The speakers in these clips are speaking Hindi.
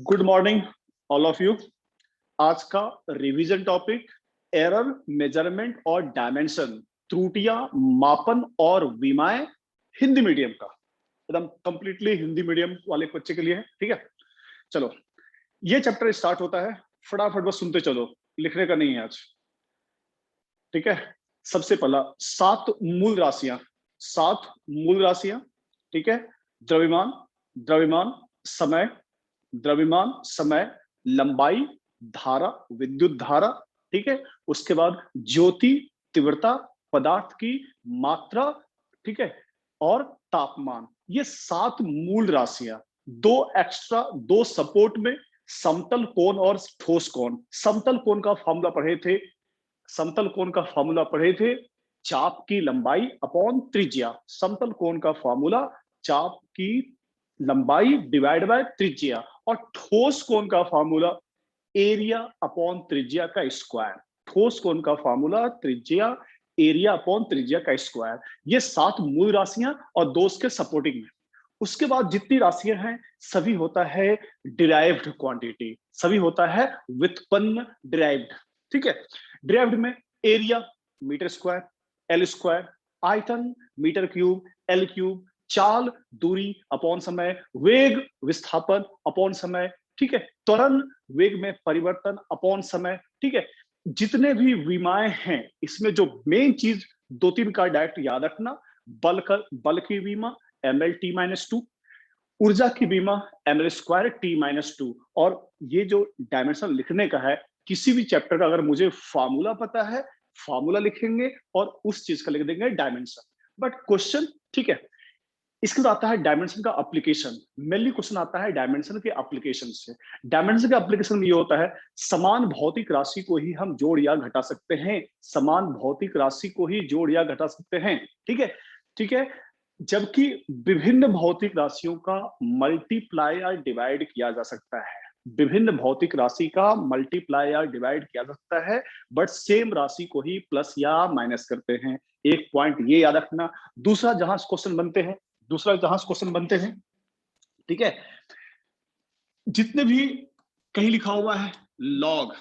Good morning all of you. आज का रिवीजन टॉपिक एरर, मेजरमेंट और डायमेंशन, त्रुटियां, मापन और विमाएं, हिंदी मीडियम का, एकदम कंप्लीटली हिंदी मीडियम वाले बच्चे के लिए है। ठीक है, चलो ये चैप्टर स्टार्ट होता है, फटाफट बस सुनते चलो, लिखने का नहीं है आज। ठीक है, सबसे पहला सात मूल राशियां, सात मूल राशियां। ठीक है, द्रव्यमान, द्रव्यमान, समय, द्रव्यमान, समय, लंबाई, धारा, विद्युत धारा। ठीक है, उसके बाद ज्योति, तीव्रता, पदार्थ की मात्रा। ठीक है, और तापमान। ये सात मूल राशियां, दो एक्स्ट्रा, दो सपोर्ट में, समतल कोण और ठोस कोण। समतल कोण का फॉर्मूला पढ़े थे, समतल कोण का फॉर्मूला पढ़े थे, चाप की लंबाई अपॉन त्रिज्या। समतल कोण का फॉर्मूला चाप की लंबाई डिवाइड बाय त्रिज्या। और ठोस कोण का फॉर्मूला एरिया अपॉन त्रिज्या का स्क्वायर। ठोस कोण का फॉर्मूला त्रिज्या, एरिया अपॉन त्रिज्या का स्क्वायर। ये सात मूल राशियां और दो के सपोर्टिंग में। उसके बाद जितनी राशियां हैं सभी होता है डिराइव्ड क्वांटिटी, सभी होता है व्युत्पन्न डिराइव्ड। ठीक है, डिराइव्ड में area metre square, L square, आयतन मीटर क्यूब, एल क्यूब, चाल दूरी अपॉन समय, वेग विस्थापन अपॉन समय। ठीक है, त्वरण वेग में परिवर्तन अपॉन समय। ठीक है, जितने भी विमाएं हैं इसमें जो मेन चीज दो तीन का डायरेक्ट याद रखना, बल की विमा ml t-2, ऊर्जा की बीमा ml स्क्वायर t-2। और ये जो डायमेंशन लिखने का है, किसी भी चैप्टर का अगर मुझे फार्मूला पता है, फार्मूला लिखेंगे और उस चीज का लिख देंगे डायमेंशन। बट क्वेश्चन, ठीक है, इसके बाद आता है डायमेंशन का एप्लीकेशन। मेनली क्वेश्चन आता है डायमेंशन के एप्लीकेशन से। डायमेंशन का एप्लीकेशन में ये होता है, समान भौतिक राशि को ही हम जोड़ या घटा सकते हैं, समान भौतिक राशि को ही जोड़ या घटा सकते हैं। ठीक है, ठीक है, जबकि विभिन्न भौतिक राशियों का मल्टीप्लाई या डिवाइड किया जा सकता है, विभिन्न भौतिक राशि का मल्टीप्लाई या डिवाइड किया जा सकता है, बट सेम राशि को ही प्लस या माइनस करते हैं। एक पॉइंट ये याद रखना। दूसरा जहां क्वेश्चन बनते हैं, दूसरा जहां क्वेश्चन बनते हैं, ठीक है, जितने भी कहीं लिखा हुआ है log,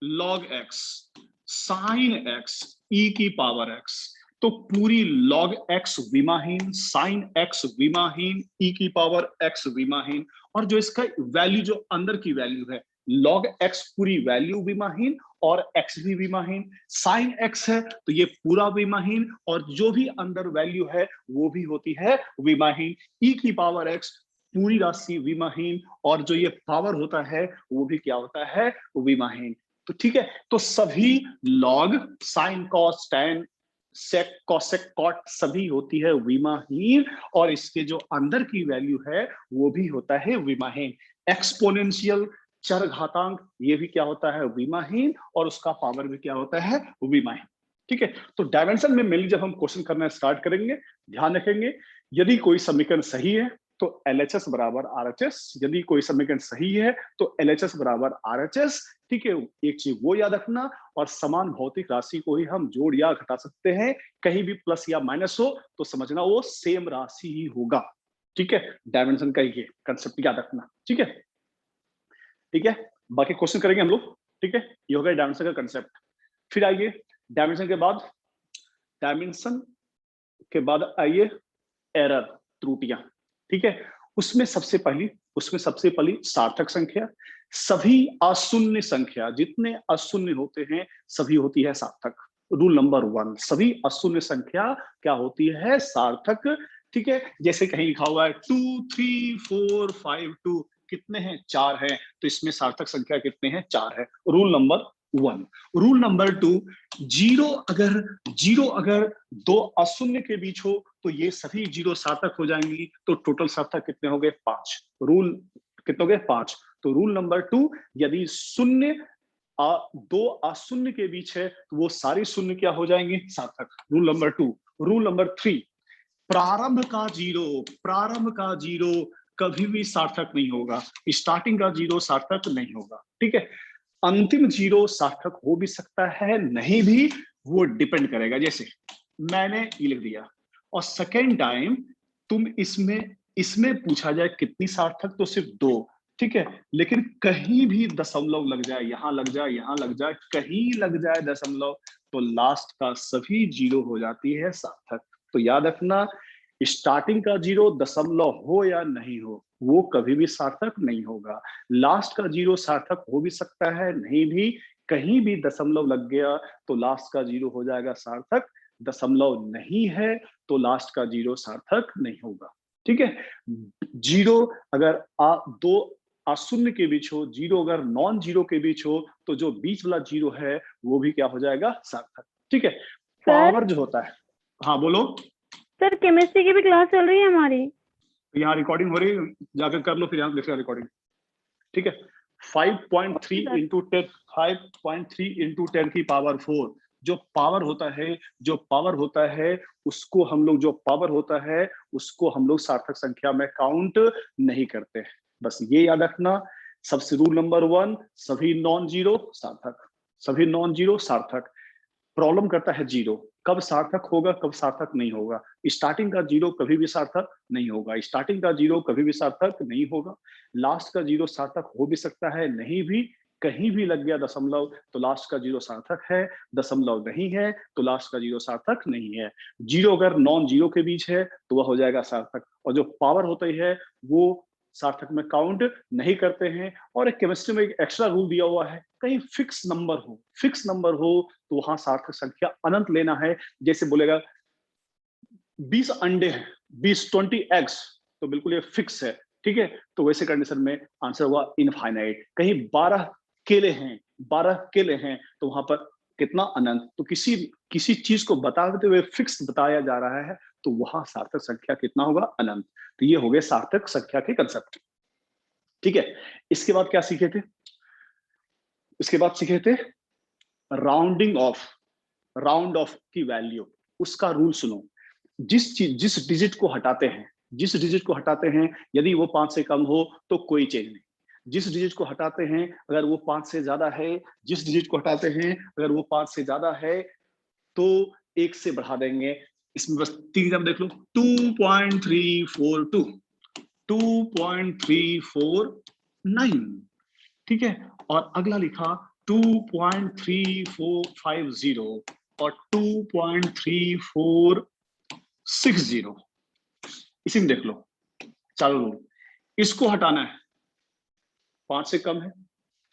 log x, sine x, e की पावर एक्स, तो पूरी लॉग एक्स विमाहीन, साइन एक्स विमाहीन, ई की पावर एक्स विमाहीन। और जो इसका वैल्यू, जो अंदर की वैल्यू है, लॉग एक्स पूरी वैल्यू विमाहीन और एक्स भी विमाहीन। साइन एक्स है तो ये पूरा विमाहीन और जो भी अंदर वैल्यू है वो भी होती है विमाहीन। ई की पावर एक्स पूरी राशि विमाहीन और जो ये पावर होता है वो भी क्या होता है, विमाहीन। तो ठीक है, तो सभी लॉग, साइन, कॉस, टैन, सेक, कॉसेक, कॉट सभी होती है विमाहीन और इसके जो अंदर की वैल्यू है वो भी होता है विमाहीन। एक्सपोनेंशियल, चर घातांक, ये भी क्या होता है, विमाहीन और उसका पावर भी क्या होता है, विमाहीन। ठीक है, तो डायमेंशन में मेनली जब हम क्वेश्चन करना स्टार्ट करेंगे, ध्यान रखेंगे यदि कोई समीकरण सही है तो LHS बराबर RHS, यदि कोई समीकरण सही है तो LHS बराबर RHS। ठीक है, एक चीज वो याद रखना, और समान भौतिक राशि को ही हम जोड़ या घटा सकते हैं, कहीं भी प्लस या माइनस हो तो समझना वो सेम राशि ही होगा। ठीक है, डायमेंशन का ये कंसेप्ट याद रखना। ठीक है, ठीक है, बाकी क्वेश्चन करेंगे हम लोग। ठीक है, ये हो गया डायमेंशन का कंसेप्ट। फिर आइए डायमेंशन के बाद, डायमेंशन के बाद आइए एरर, त्रुटियां। ठीक है, उसमें सबसे पहली सार्थक संख्या। सभी अशून्य संख्या, जितने अशून्य होते हैं सभी होती है सार्थक। रूल नंबर 1, सभी अशून्य संख्या क्या होती है, सार्थक। ठीक है, जैसे कहीं लिखा हुआ है 2 3 4 5 2, कितने हैं, 4 है, तो इसमें सार्थक संख्या कितने हैं, 4 है। Rule number 1। Rule number 2, zero अगर दो अशून्य के बीच हो तो ये सभी जीरो सार्थक हो जाएंगी, तो टोटल सार्थक कितने हो गए, 5। रूल कितने हो गए, 5। तो रूल नंबर 2, यदि शून्य दो अशून्य के बीच है तो वो सारी शून्य क्या हो जाएंगे, सार्थक। Rule number 2। रूल नंबर 3, प्रारंभ का जीरो कभी भी सार्थक नहीं होगा, स्टार्टिंग का जीरो सार्थक नहीं होगा। ठीक है, अंतिम जीरो सार्थक हो भी सकता है, नहीं भी, वो डिपेंड करेगा। जैसे मैंने ये लिख दिया और सेकेंड टाइम तुम इसमें इसमें पूछा जाए कितनी सार्थक, तो सिर्फ 2, ठीक है। लेकिन कहीं भी दशमलव लग जाए, यहां लग जाए, यहां लग जाए, कहीं लग जाए दशमलव, तो लास्ट का सभी 0 हो जाती है सार्थक। तो याद रखना, स्टार्टिंग का 0 दशमलव हो या नहीं हो, वो कभी भी सार्थक नहीं होगा। लास्ट का 0 सार्थक हो भी सकता है, नहीं भी, कहीं भी दशमलव लग गया तो लास्ट का 0 हो जाएगा सार्थक। दशमलव नहीं है तो लास्ट का 0 सार्थक नहीं होगा, ठीक है। 0 अगर दो अशून्य के बीच हो, 0 अगर नॉन जीरो के बीच हो, तो जो बीच वाला 0 है वो भी क्या हो जाएगा, सार्थक, ठीक है। पावर जो होता है, हाँ बोलो सर, केमिस्ट्री की भी क्लास चल रही है हमारी। यहाँ रिकॉर्डिंग हो रही है, जाकर कर लो फिर यहाँ देखो रिकॉर्डिंग, ठीक है। 5.3 इंटू 10, 5.3 इंटू 10 की पावर 4, जो पावर होता है, जो पावर होता है उसको हम लोग, जो पावर होता है उसको हम लोग सार्थक संख्या में काउंट नहीं करते हैं। बस ये याद रखना, सबसे रूल नंबर 1, सभी नॉन जीरो सार्थक, सभी नॉन जीरो सार्थक। प्रॉब्लम करता है 0, कब सार्थक होगा कब सार्थक नहीं होगा। स्टार्टिंग का 0 कभी भी सार्थक नहीं होगा, स्टार्टिंग का 0 कभी भी सार्थक नहीं होगा। लास्ट का 0 सार्थक हो भी सकता है, नहीं भी, कहीं भी लग गया दशमलव तो लास्ट का 0 सार्थक है, दशमलव नहीं है तो लास्ट का 0 सार्थक नहीं है। 0 अगर नॉन जीरो के बीच है तो वह हो जाएगा सार्थक, और जो पावर होती है वो सार्थक में काउंट नहीं करते हैं। और एक केमिस्ट्री में एक एक्स्ट्रा रूल दिया हुआ है, कहीं फिक्स नंबर हो, फिक्स नंबर हो तो वहां सार्थक संख्या अनंत लेना है। जैसे बोलेगा 20 अंडे हैं, 20 एग्स, तो बिल्कुल ये फिक्स है, ठीक है। तो वैसे कंडीशन में आंसर हुआ इनफाइनाइट। कहीं 12 केले हैं, 12 केले हैं, तो वहां पर कितना, अनंत। तो किसी किसी चीज को बताते हुए फिक्स बताया जा रहा है तो वहां सार्थक संख्या कितना होगा, अनंत। तो ये हो गए सार्थक संख्या के कंसेप्ट, ठीक है। इसके बाद क्या सीखे थे, इसके बाद सीखे थे राउंडिंग ऑफ, राउंड ऑफ की वैल्यू, उसका रूल सुनो। जिस डिजिट को हटाते हैं, जिस डिजिट को हटाते हैं, यदि वो 5 से कम हो तो कोई चेंज नहीं। जिस डिजिट को हटाते हैं अगर वो 5 से ज्यादा है, जिस डिजिट को हटाते हैं अगर वो 5 से ज्यादा है तो 1 से बढ़ा देंगे। इसमें बस 3 एग्जाम देख लो, 2.342, 2.349, ठीक है। और अगला लिखा 2.3450 और 2.3460, इसी में देख लो। चालू रूल, इसको हटाना है, 5 से कम है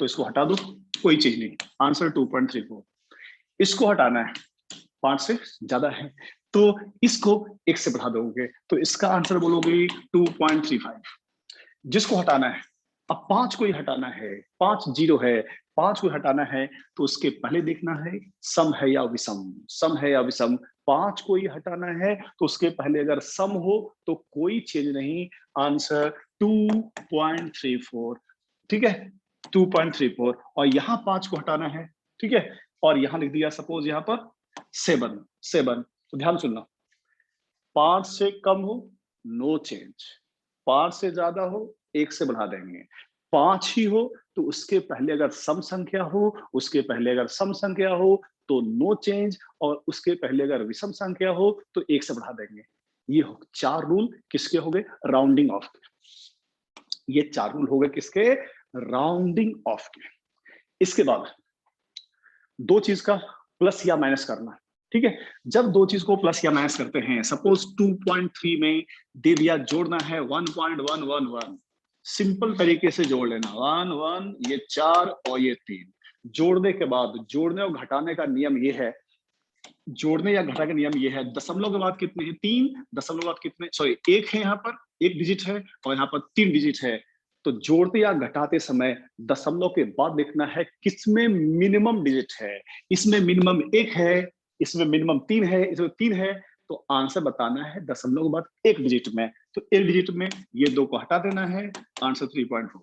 तो इसको हटा दो, कोई चीज नहीं, आंसर 2.34। इसको हटाना है, 5 से ज्यादा है तो इसको 1 से बढ़ा दोगे तो इसका आंसर बोलोगे 2.35। जिसको हटाना है, अब 5 को ही हटाना है, 5 जीरो है, 5 को हटाना है तो उसके पहले देखना है सम है या विषम, सम है या विषम। 5 को ही हटाना है तो उसके पहले अगर सम हो तो कोई चेंज नहीं, आंसर 2.34, ठीक है, 2.34। और यहाँ 5 को हटाना है, ठीक है, और यहाँ लिख दिया सपोज यहाँ पर 7, 7। तो ध्यान सुनना, 5 से कम हो नो चेंज, 5 से ज्यादा हो 1 से बढ़ा देंगे, 5 ही हो तो उसके पहले अगर सम संख्या हो, उसके पहले अगर सम संख्या हो तो नो चेंज, और उसके पहले अगर विषम संख्या हो तो 1 से बढ़ा देंगे। ये 4 रूल किसके हो गए, राउंडिंग ऑफ के। ये 4 रूल हो गए किसके, राउंडिंग ऑफ के। इसके बाद 2 चीज का प्लस या माइनस करना, ठीक है। जब 2 चीज को प्लस या माइनस करते हैं, सपोज 2.3 में दे दिया जोड़ना है 1.111, सिंपल तरीके से जोड़ लेना, 1 1, ये 4 और ये 3। जोड़ने के बाद, जोड़ने और घटाने का नियम ये है, जोड़ने या घटाने का नियम ये है, दशमलव के बाद कितने हैं, 3, दशमलव के बाद कितने, सॉरी 1 है, यहाँ पर 1 डिजिट है और यहाँ पर 3 डिजिट है। तो जोड़ते या घटाते समय दशमलव के बाद देखना है किसमें मिनिमम डिजिट है। इसमें मिनिमम 1 है, इसमें मिनिमम 3 है, इसमें 3 है, तो आंसर बताना है दशमलव के बाद 1 डिजिट में। तो 1 डिजिट में ये 2 को हटा देना है, आंसर 3.4।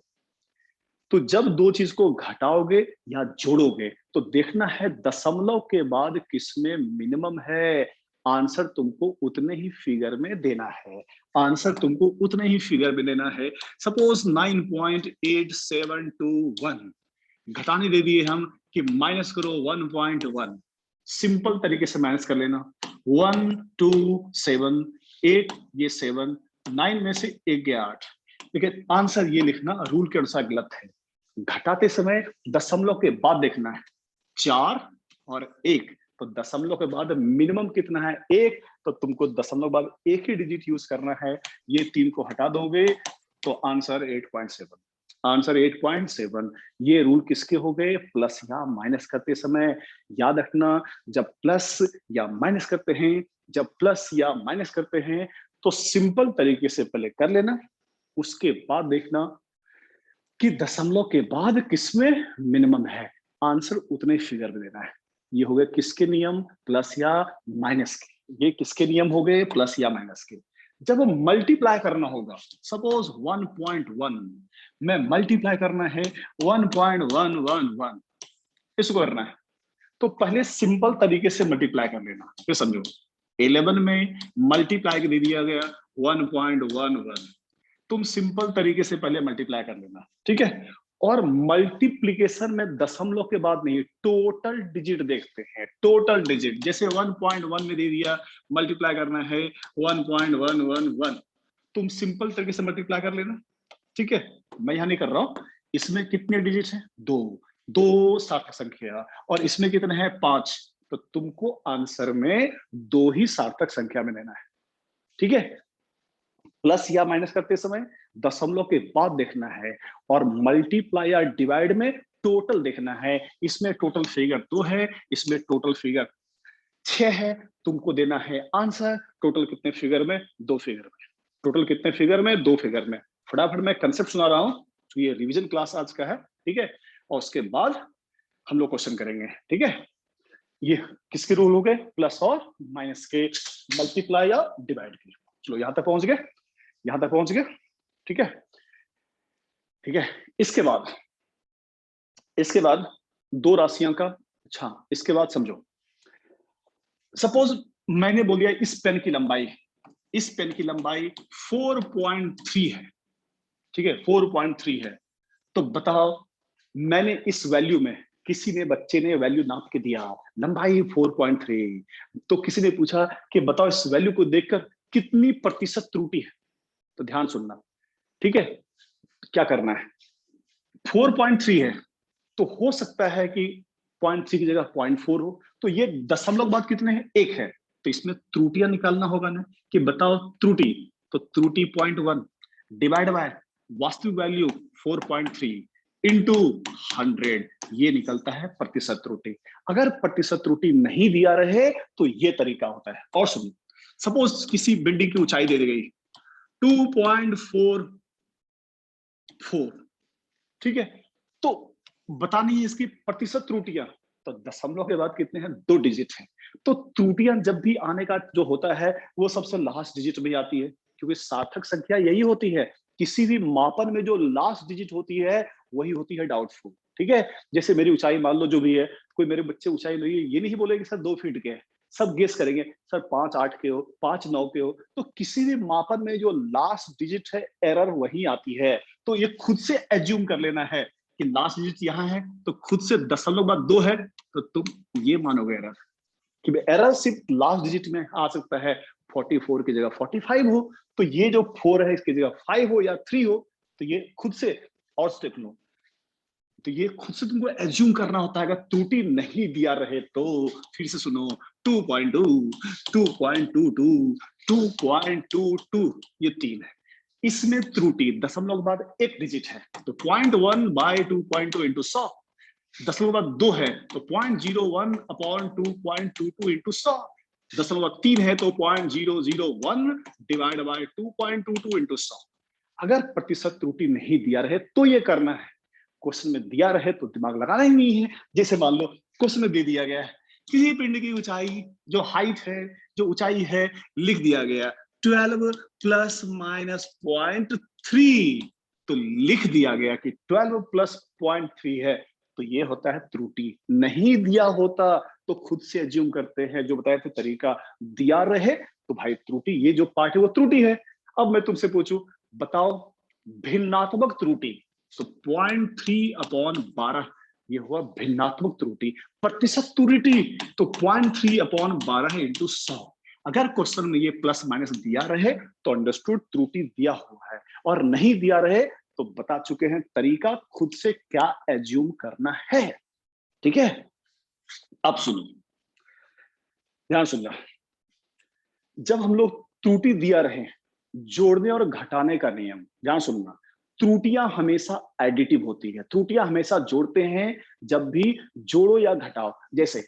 तो जब 2 चीज को घटाओगे या जोड़ोगे तो देखना है दशमलव के बाद किसमें मिनिमम है, आंसर तुमको उतने ही फिगर में देना है, आंसर तुमको उतने ही फिगर में देना है। सपोज 9.8721 घटाने दे दिए हम कि माइनस करो 1.1, सिंपल तरीके से माइनस कर लेना, 1 2 7 8, ये 7 9 में से 1 गया 8, लेकिन आंसर ये लिखना रूल के अनुसार गलत है। घटाते समय दशमलव के बाद देखना है 4 और 1, तो दशमलव के बाद मिनिमम कितना है 1, तो तुमको दशमलव के बाद एक ही डिजिट यूज करना है। ये 3 को हटा दोगे तो आंसर 8.7, आंसर 8.7। ये रूल किसके हो गए? प्लस या माइनस करते समय। याद रखना, जब प्लस या माइनस करते हैं, जब प्लस या माइनस करते हैं तो सिंपल तरीके से पहले कर लेना, उसके बाद देखना कि दशमलव के बाद किसमें मिनिमम है, आंसर उतने फिगर में देना है। ये हो गए किसके नियम? प्लस या माइनस के। ये किसके नियम हो गए? प्लस या माइनस के। जब मल्टीप्लाई करना होगा, सपोज 1.1 में मल्टीप्लाई करना है 1.111, इसको करना है तो पहले सिंपल तरीके से मल्टीप्लाई कर लेना। फिर समझो 11 में मल्टीप्लाई दे दिया गया 1.11, तुम सिंपल तरीके से पहले मल्टीप्लाई कर लेना, ठीक है। और मल्टीप्लीकेशन में दशमलव के बाद नहीं, टोटल डिजिट देखते हैं, टोटल डिजिट। जैसे 1.1 में दे दिया, मल्टीप्लाई करना है 1.111, तुम सिंपल तरीके से मल्टीप्लाई कर लेना, ठीक है। मैं यहां नहीं कर रहा हूं। इसमें कितने डिजिट हैं? 2, 2 सार्थक संख्या, और इसमें कितने हैं? 5, तो तुमको आंसर में 2 ही सार्थक संख्या में लेना है, ठीक है। प्लस या माइनस करते समय दशमलव के बाद देखना है, और मल्टीप्लाई या डिवाइड में टोटल देखना है। इसमें टोटल फिगर 2 है, इसमें टोटल फिगर 6 है, तुमको देना है आंसर टोटल कितने फिगर में? 2 फिगर में। टोटल कितने फिगर में? 2 फिगर में। फटाफट मैं कंसेप्ट सुना रहा हूं, तो ये रिवीजन क्लास आज का है, ठीक है। और उसके बाद हम लोग क्वेश्चन करेंगे, ठीक है। ये किसके रूल हो गए? प्लस और माइनस के, मल्टीप्लाई या डिवाइड के। चलो यहां तक पहुंच गए, यहां तक पहुंच गए, ठीक है, ठीक है। इसके बाद 2 राशियों का, अच्छा इसके बाद समझो, सपोज मैंने बोल दिया इस पेन की लंबाई, इस पेन की लंबाई 4.3 है, ठीक है, 4.3 है। तो बताओ, मैंने इस वैल्यू में, किसी ने, बच्चे ने वैल्यू नाप के दिया लंबाई 4.3, तो किसी ने पूछा कि बताओ इस वैल्यू को देखकर कितनी प्रतिशत त्रुटि है। तो ध्यान सुनना, ठीक है। क्या करना है? 4.3 है, तो हो सकता है कि 0.3 की जगह 0.4 हो, तो ये दशमलव बाद कितने हैं? 1 है, तो इसमें त्रुटियां निकालना होगा ना, कि बताओ त्रुटि, तो त्रुटि 0.1 डिवाइड बाय वास्तविक वैल्यू 4.3 इंटू 100, ये निकलता है प्रतिशत त्रुटि। अगर प्रतिशत त्रुटि नहीं दिया रहे तो ये तरीका होता है। और सुनिए, सपोज किसी बिल्डिंग की ऊंचाई दे दी गई 2.44, ठीक है, तो बतानी है इसकी प्रतिशत त्रुटियां, तो दशमलव के बाद कितने हैं? 2 डिजिट हैं। तो त्रुटियां जब भी आने का जो होता है वो सबसे लास्ट डिजिट में आती है, क्योंकि सार्थक संख्या यही होती है, किसी भी मापन में जो लास्ट डिजिट होती है वही होती है डाउटफुल, ठीक है। जैसे मेरी ऊंचाई मान लो जो भी है, कोई मेरे बच्चे ऊंचाई नहीं है, ये नहीं बोलेंगे सर 2 फीट के हैं, सब गेस करेंगे सर 5.8 के हो, 5.9 के हो। तो किसी भी मापन में जो लास्ट डिजिट है एरर वही आती है, तो ये खुद से एज्यूम कर लेना है कि लास्ट डिजिट यहाँ है, तो खुद से दशमलव बाद 2 है, तो तुम ये मानोगे एरर, कि एरर सिर्फ लास्ट डिजिट में आ सकता है। 44 की जगह 45 हो, तो ये जो 4 है इसकी जगह 5 हो या 3 हो, तो ये खुद से, और स्टेप लो, तो ये खुद से तुमको एज्यूम करना होता है। अगर त्रुटि नहीं दिया रहे तो फिर से सुनो, 2.2, 2.22, 2.22, ये 3 है। इसमें त्रुटि दशमलव के बाद 1 डिजिट है, तो 0.1 बाय 2.2 इंटू 100, दशमलव के बाद 2 है तो 0.01 अपॉन 2.22 इंटू 100, दशमलव के बाद 3 है तो 0.001 डिवाइड बाय 2.22 इंटू 100। अगर प्रतिशत त्रुटि नहीं दिया रहे तो ये करना है, क्वेश्चन में दिया रहे तो दिमाग लगाना ही नहीं है। जैसे मान लो क्वेश्चन में दे दिया गया है किसी पिंड की ऊंचाई, जो हाइट है, जो ऊंचाई है, लिख दिया गया 12 प्लस माइनस 0.3, तो लिख दिया गया कि 12 प्लस 0.3 है, तो ये होता है त्रुटि। नहीं दिया होता तो खुद से एज्यूम करते हैं, जो बताए थे तरीका, दिया रहे तो भाई त्रुटि, ये जो पार्ट है वो त्रुटि है। अब मैं तुमसे पूछूं, बताओ भिन्नात्मक त्रुटि, तो 0.3 अपॉन 12, ये हुआ भिन्नात्मक त्रुटि। प्रतिशत त्रुटि तो 0.3 अपॉन 12 इंटू 100, अगर क्वेश्चन में ये प्लस माइनस दिया रहे तो अंडरस्टूड त्रुटि दिया हुआ है, और नहीं दिया रहे तो बता चुके हैं तरीका खुद से क्या एज्यूम करना है। ठीक है, अब सुनो, ध्यान सुनना। जब हम लोग त्रुटि दिया रहे, जोड़ने और घटाने का नियम ध्यान सुनना, त्रुटियां हमेशा एडिटिव होती है, त्रुटियां हमेशा जोड़ते हैं जब भी जोड़ो या घटाओ। जैसे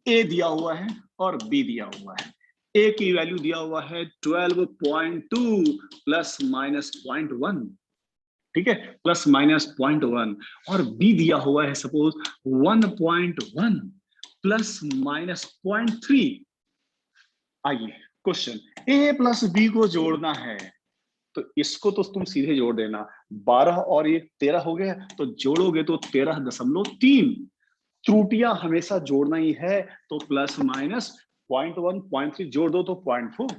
ए दिया हुआ है और बी दिया हुआ है, ए की वैल्यू दिया हुआ है 12.2 प्लस माइनस 0.1, ठीक है, प्लस माइनस 0.1, और बी दिया हुआ है सपोज 1.1 प्लस माइनस 0.3। आइए क्वेश्चन, ए प्लस बी को जोड़ना है तो इसको तो तुम सीधे जोड़ देना, 12 और ये 13 हो गया, तो जोड़ोगे तो 13.3। त्रुटियां हमेशा जोड़ना ही है, तो प्लस माइनस 0.1 0.3 जोड़ दो तो 0.4।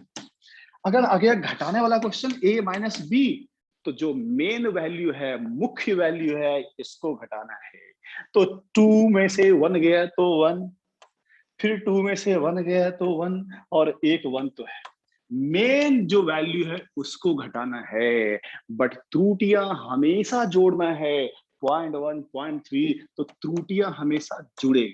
अगर आ गया घटाने वाला क्वेश्चन a माइनस बी, तो जो मेन वैल्यू है, मुख्य वैल्यू है, इसको घटाना है। तो 2 में से 1 गया तो 1, फिर 2 में से 1 गया तो 1, और एक 1 तो है। मेन जो वैल्यू है उसको घटाना है, बट त्रुटियां हमेशा जोड़ना है, 0.1 0.3, तो त्रुटियां हमेशा जुड़ेगी।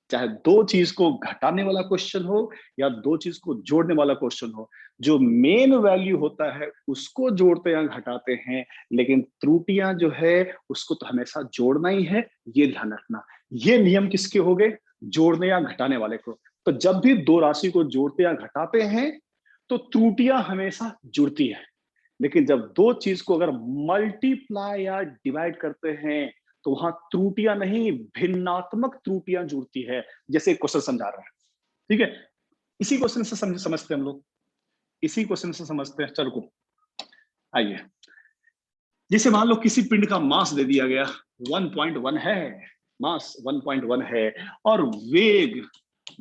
चाहे दो चीज को घटाने वाला क्वेश्चन हो या दो चीज को जोड़ने वाला क्वेश्चन हो, जो मेन वैल्यू होता है उसको जोड़ते या घटाते हैं, लेकिन त्रुटियां जो है उसको तो हमेशा जोड़ना ही है, ये ध्यान रखना। ये नियम किसके हो गए? जोड़ने या घटाने वाले को। तो जब भी दो राशि को जोड़ते या घटाते हैं तो त्रुटियां हमेशा जुड़ती है, लेकिन जब दो चीज को अगर मल्टीप्लाई या डिवाइड करते हैं तो वहां त्रुटियां नहीं, भिन्नात्मक त्रुटियां जुड़ती है। जैसे क्वेश्चन समझा रहा है, ठीक है, इसी क्वेश्चन से समझते हैं हम लोग, इसी क्वेश्चन से समझते हैं। चलो आइए, जैसे मान लो किसी पिंड का मास दे दिया गया 1.1 है, मास 1.1 है, और वेग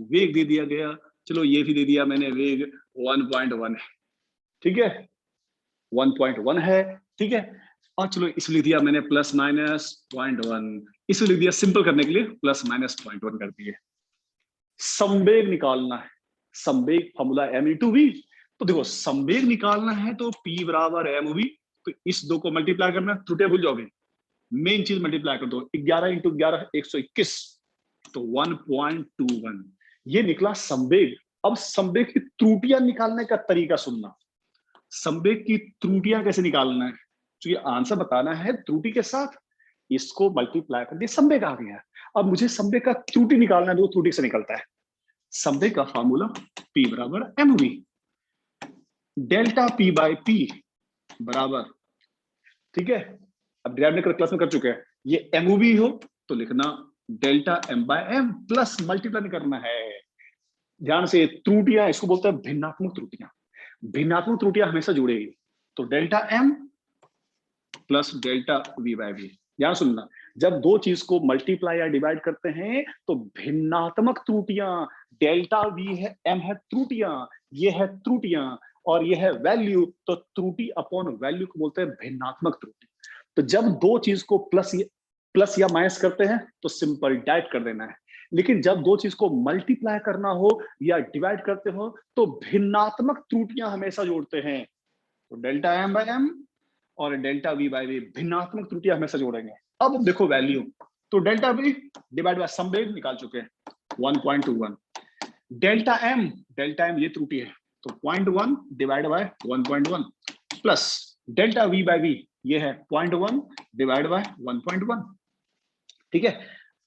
वेग दे दिया गया, चलो ये भी दे दिया मैंने, वेग 1.1 है, ठीक है, 1.1 है, ठीक है, और चलो इस लिख दिया मैंने प्लस माइनस 0.1, इसे लिख दिया सिंपल करने के लिए, प्लस माइनस 0.1 कर दिए। संवेग निकालना है, संवेग फॉर्मूला m इंटू वी। तो देखो संवेग निकालना है तो p बराबर एम वी, तो इस दो को मल्टीप्लाई करना, त्रुटियां भूल जाओगे, मेन चीज मल्टीप्लाई कर दो, 11 इंटू 11 121, तो 1.21, ये निकला संवेग। अब संवेग की त्रुटियां निकालने का तरीका सुनना, संवेग की त्रुटियां कैसे निकालना है, तो ये आंसर बताना है त्रुटि के साथ, इसको मल्टीप्लाई कर दिया, संवेग आ गया। अब मुझे संवेग का त्रुटि निकालना है, तो त्रुटि से निकलता है। संवेग का फॉर्मूला P बराबर M V, delta P by P बराबर, ठीक है, अब डिराइव कर क्लास में कर चुके हैं, ये एमओवी हो तो लिखना delta M by M, plus multiply करना है। ध्यान से, त्रुटियां इसको बोलते हैं भिन्नात्मक त्रुटियां, भिन्नात्मक त्रुटियां हमेशा जुड़ेगी, तो delta M plus delta V by V. ध्यान सुनना, जब दो चीज को मल्टीप्लाई या डिवाइड करते हैं तो भिन्नात्मक त्रुटियां, डेल्टा वी है, एम है त्रुटियां, ये है त्रुटियां, और ये है वैल्यू, तो त्रुटि अपॉन वैल्यू को बोलते हैं भिन्नात्मक त्रुटि। तो जब दो चीज को प्लस या माइनस करते हैं तो सिंपल डाइट कर देना है, लेकिन जब दो चीज को मल्टीप्लाई करना हो या डिवाइड करते हो तो भिन्नात्मक त्रुटियां हमेशा जोड़ते हैं, तो डेल्टा एम बाय एम और डेल्टा वी बाय वी, भिन्नात्मक त्रुटियां हमेशा जोड़ेंगे। अब देखो वैल्यू, तो डेल्टा वी डिवाइड बाय संवेग निकाल चुके हैं 1.21, डेल्टा एम ये त्रुटि है, तो 0.1 divide by 1.1 plus delta V by V ये है 0.1 डिवाइड बाय 1.1, ठीक है।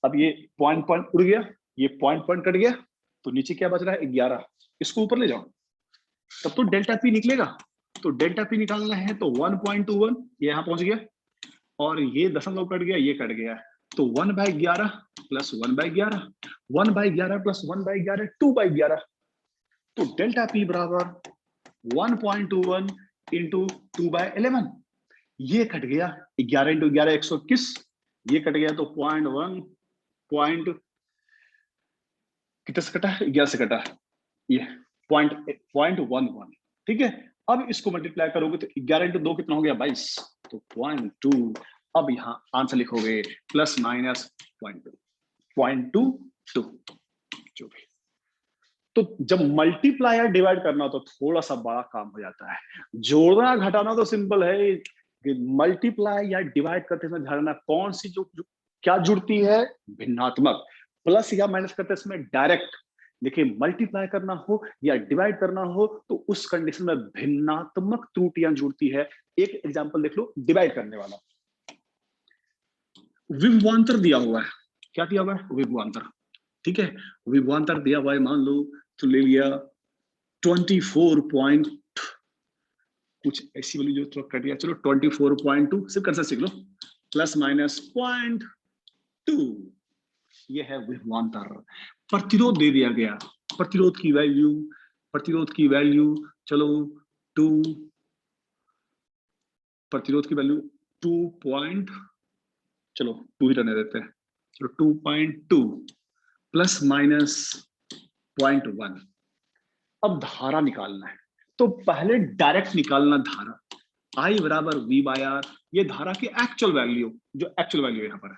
अब ये पॉइंट उड़ गया, ये पॉइंट कट गया, तो नीचे क्या बच रहा है 11, इसको ऊपर ले जाओ, तब तो डेल्टा पी निकलेगा। तो डेल्टा पी निकालना है तो 1.21 ये यहां पहुंच गया, और ये दशमलव कट गया, ये कट गया, तो 1/11 प्लस 1/11, 1/11 प्लस 1/11 2/11, तो डेल्टा पी बराबर 1.21 इंटू 2/11, ये कट गया, 11 इंटू 11 121, ये कट गया, तो 0.1 पॉइंट कितने से कटा है, 11 से कटा, ये 0.11, ठीक है। अब इसको मल्टीप्लाई करोगे तो 11 इंटू 2 कितना हो गया 22, तो 0.2, अब यहां आंसर लिखोगे प्लस माइनस 0.2 जो भी। तो जब मल्टीप्लाई या डिवाइड करना हो तो थोड़ा सा बड़ा काम हो जाता है। जोड़ना घटाना तो सिंपल है, मल्टीप्लाई या डिवाइड करते समय ध्यान रखना कौन सी जो क्या जुड़ती है, भिन्नात्मक। प्लस या माइनस करते समय डायरेक्ट। देखिए मल्टीप्लाई करना हो या डिवाइड करना हो तो उस कंडीशन में भिन्नात्मक त्रुटियां जुड़ती है। एक एग्जांपल देख लो डिवाइड करने वाला। विभवांतर दिया हुआ है, क्या दिया हुआ है, विभवांतर। ठीक है, विभवांतर दिया हुआ है, मान लो तो ले लिया 24 पॉइंट कुछ ऐसी वाली जो थोड़ा कट गया, चलो 24.2 सिर्फ कर सीख लो, प्लस माइनस 0.2, ये है विभवांतर। प्रतिरोध दे दिया गया, प्रतिरोध की वैल्यू चलो 2, प्रतिरोध की वैल्यू 2 चलो 2 ही रहने देते हैं, चलो 2.2 प्लस माइनस 0.1। अब धारा निकालना है तो पहले डायरेक्ट निकालना धारा, I बराबर V बाय आर, ये धारा की एक्चुअल वैल्यू, जो एक्चुअल वैल्यू यहाँ पर है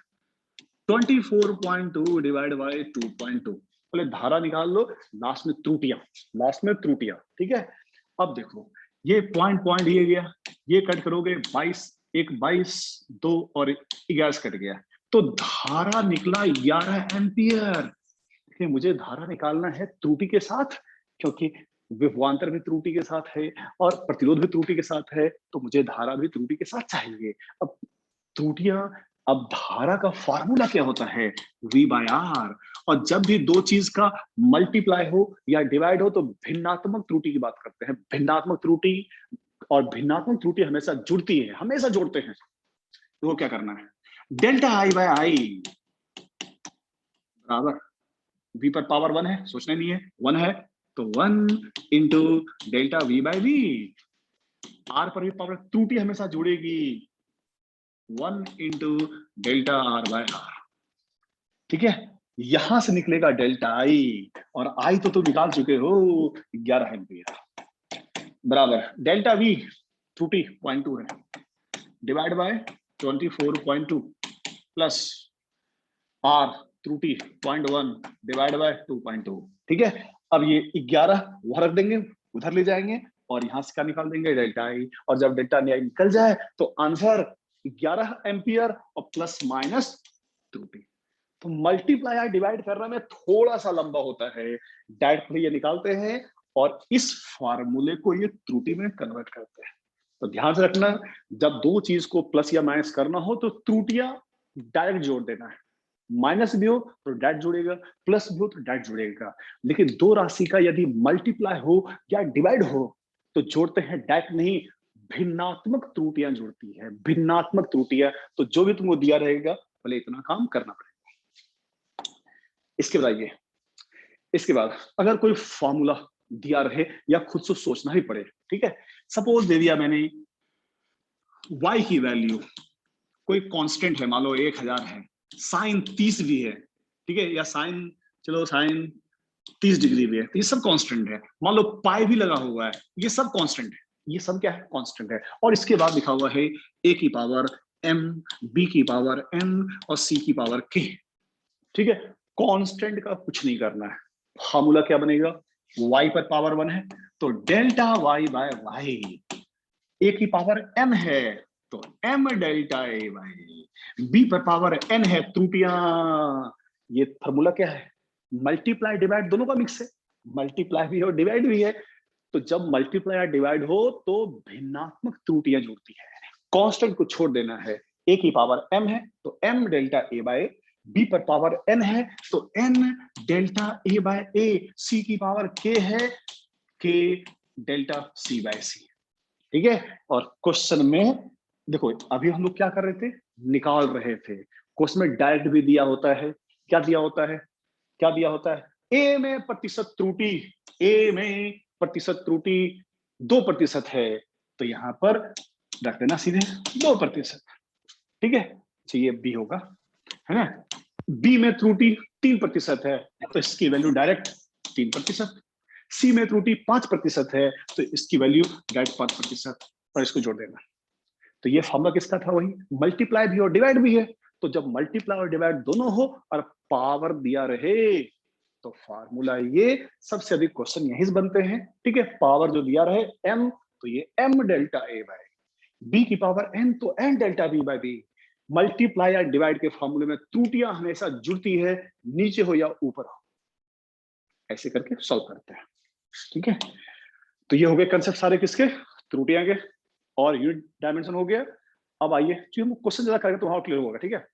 24.2 डिवाइड बाय 2.2। पहले धारा निकाल लो, लास्ट में त्रुटियां। ठीक है, अब देखो ये पॉइंट ये गया, ये कट करोगे 22, एक 22, 2 और 11 कट गया, तो धारा निकला 11 एम्पियर। मुझे धारा निकालना है त्रुटि के साथ, क्योंकि विभवांतर भी त्रुटि के साथ है और प्रतिरोध भी त्रुटि के साथ है, तो मुझे धारा भी त्रुटि के साथ चाहिए। अब त्रुटियां, अब धारा का फार्मूला क्या होता है, V बाय आर। और जब भी दो चीज का मल्टीप्लाई हो या डिवाइड हो तो भिन्नात्मक त्रुटि की बात करते हैं। भिन्नात्मक त्रुटि, और भिन्नात्मक त्रुटि हमेशा जुड़ती है, हमेशा जोड़ते हैं। तो वो क्या करना है, डेल्टा I बाय आई बराबर V पर पावर 1 है, सोचना नहीं है, 1 है तो 1 into delta V by V. R पर भी पावर, त्रुटि हमेशा जुड़ेगी, 1 into delta R by R. ठीक है, यहां से निकलेगा डेल्टा आई, और आई तो तुम निकाल चुके हो 11 एम्पियर बराबर डेल्टा वी, त्रुटि 0.2 है, डिवाइड बाय 24.2 प्लस आर त्रुटि 0.1 डिवाइड बाय 2.2। ठीक है, अब ये 11 वहां रख देंगे, उधर ले जाएंगे और यहां से क्या निकाल देंगे, डेल्टा आई। और जब डेल्टा आई निकल जाए तो आंसर 11 एम्पियर और प्लस माइनस त्रुटि। तो मल्टीप्लाई या डिवाइड करने में थोड़ा सा लंबा होता है, डायरेक्ट ये निकालते हैं और इस फार्मूले को ये त्रुटि में कन्वर्ट करते हैं। तो ध्यान से रखना, जब दो चीज को प्लस या माइनस करना हो तो त्रुटियां डायरेक्ट जोड़ देना है। माइनस भी हो तो डायरेक्ट जुड़ेगा, प्लस भी हो तो डायरेक्ट जुड़ेगा। लेकिन दो राशि का यदि मल्टीप्लाई हो या डिवाइड हो तो जोड़ते हैं, डायरेक्ट नहीं, भिन्नात्मक त्रुटियां जुड़ती है, भिन्नात्मक त्रुटियां। तो जो भी तुमको दिया रहेगा भले इतना काम करना पड़ेगा। इसके बाद इसके बाद अगर कोई फॉर्मूला दिया रहे या खुद से सोचना ही पड़े, ठीक है, सपोज दे दिया मैंने y की वैल्यू, कोई कांस्टेंट है, मान लो 1000 है, साइन 30 भी है, ठीक है, या साइन, चलो साइन 30 डिग्री भी है, तो ये सब कांस्टेंट है। मान लो पाई भी लगा हुआ है, ये सब कांस्टेंट है, ये सब क्या है, कांस्टेंट है। और इसके बाद लिखा हुआ है a की पावर m, b की पावर n और c की पावर k। ठीक है, कांस्टेंट का कुछ नहीं करना है। फार्मूला क्या बनेगा, y पर पावर 1 है तो delta y by y, a की पावर m है तो m delta a by b पर पावर n है, त्रुटियां। ये फार्मूला क्या है, मल्टीप्लाई डिवाइड दोनों का मिक्स है, मल्टीप्लाई भी और डिवाइड भी है। तो जब मल्टीप्लाई या डिवाइड हो तो भिन्नात्मक त्रुटियां जुड़ती है। कांस्टेंट को छोड़ देना है, a की पावर m है तो m delta a by b पर पावर n है तो n delta a by a, c की पावर k है, k delta c by c। ठीक है, और क्वेश्चन में देखो अभी हम लोग क्या कर रहे थे, निकाल रहे थे। क्वेश्चन में डायरेक्ट भी दिया होता है, क्या दिया होता है, क्या दिया होता है, ए में प्रतिशत त्रुटि, ए में प्रतिशत त्रुटि 2% है तो यहां पर रख देना सीधे 2%। ठीक है, ये बी होगा, है ना। बी में त्रुटि 3% है तो इसकी वैल्यू डायरेक्ट 3%। सी में त्रुटि 5% है तो इसकी वैल्यू डायरेक्ट 5%, और इसको जोड़ देना। तो ये फॉर्मूला किसका था, वही मल्टीप्लाई भी और डिवाइड भी है। तो जब मल्टीप्लाई और डिवाइड दोनों हो और पावर दिया रहे तो फार्मूला ये, सबसे अधिक क्वेश्चन यहीं से बनते हैं, ठीक है। पावर जो दिया रहे m, तो ये m delta a by b की पावर n, तो n delta b by b। Multiply या डिवाइड के फॉर्मूले में त्रुटियां हमेशा जुड़ती है, नीचे हो या ऊपर हो, ऐसे करके सॉल्व करते हैं, ठीक है। तो ये हो गए कंसेप्ट सारे किसके, त्रुटियां के, और यूनिट डायमेंशन हो गया। अब आइए क्वेश्चन ज्यादा करेंगे तो वहां क्लियर होगा, ठीक है।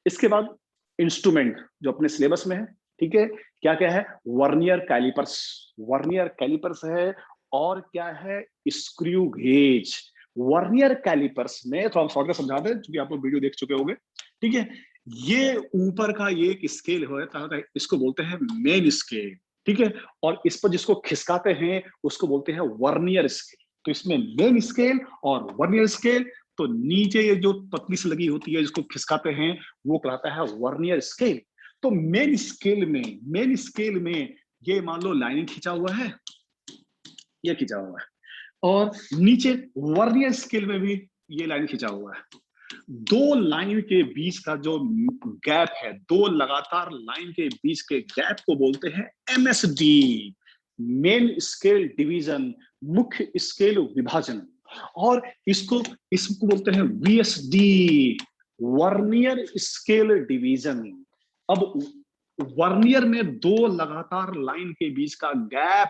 इसके बाद इंस्ट्रूमेंट जो अपने सिलेबस में है, ठीक है, क्या क्या है, वर्नियर कैलिपर्स, वर्नियर कैलिपर्स है, और क्या है, स्क्रू गेज। वर्नियर कैलिपर्स में थोड़ा शॉर्ट में समझा दें, क्योंकि आप लोग वीडियो देख चुके होंगे, ठीक है। ये ऊपर का ये एक स्केल होता है, इसको बोलते हैं मेन स्केल, ठीक है। और इस पर जिसको खिसकाते हैं उसको बोलते हैं वर्नियर स्केल। तो इसमें मेन स्केल और वर्नियर स्केल, तो नीचे ये जो पतली सी लगी होती है जिसको खिसकाते हैं वो कहलाता है वर्नियर स्केल। तो मेन स्केल में ये मान लो लाइन खींचा हुआ है, ये खींचा हुआ है, और नीचे वर्नियर स्केल में भी ये लाइन खींचा हुआ है। दो लाइन के बीच का जो गैप है, दो लगातार लाइन के बीच के गैप को बोलते हैं एमएसडी, मेन स्केल डिवीजन, मुख्य स्केल विभाजन। और इसको बोलते हैं वीएसडी, वर्नियर स्केल डिवीजन। अब वर्नियर में दो लगातार लाइन के बीच का गैप,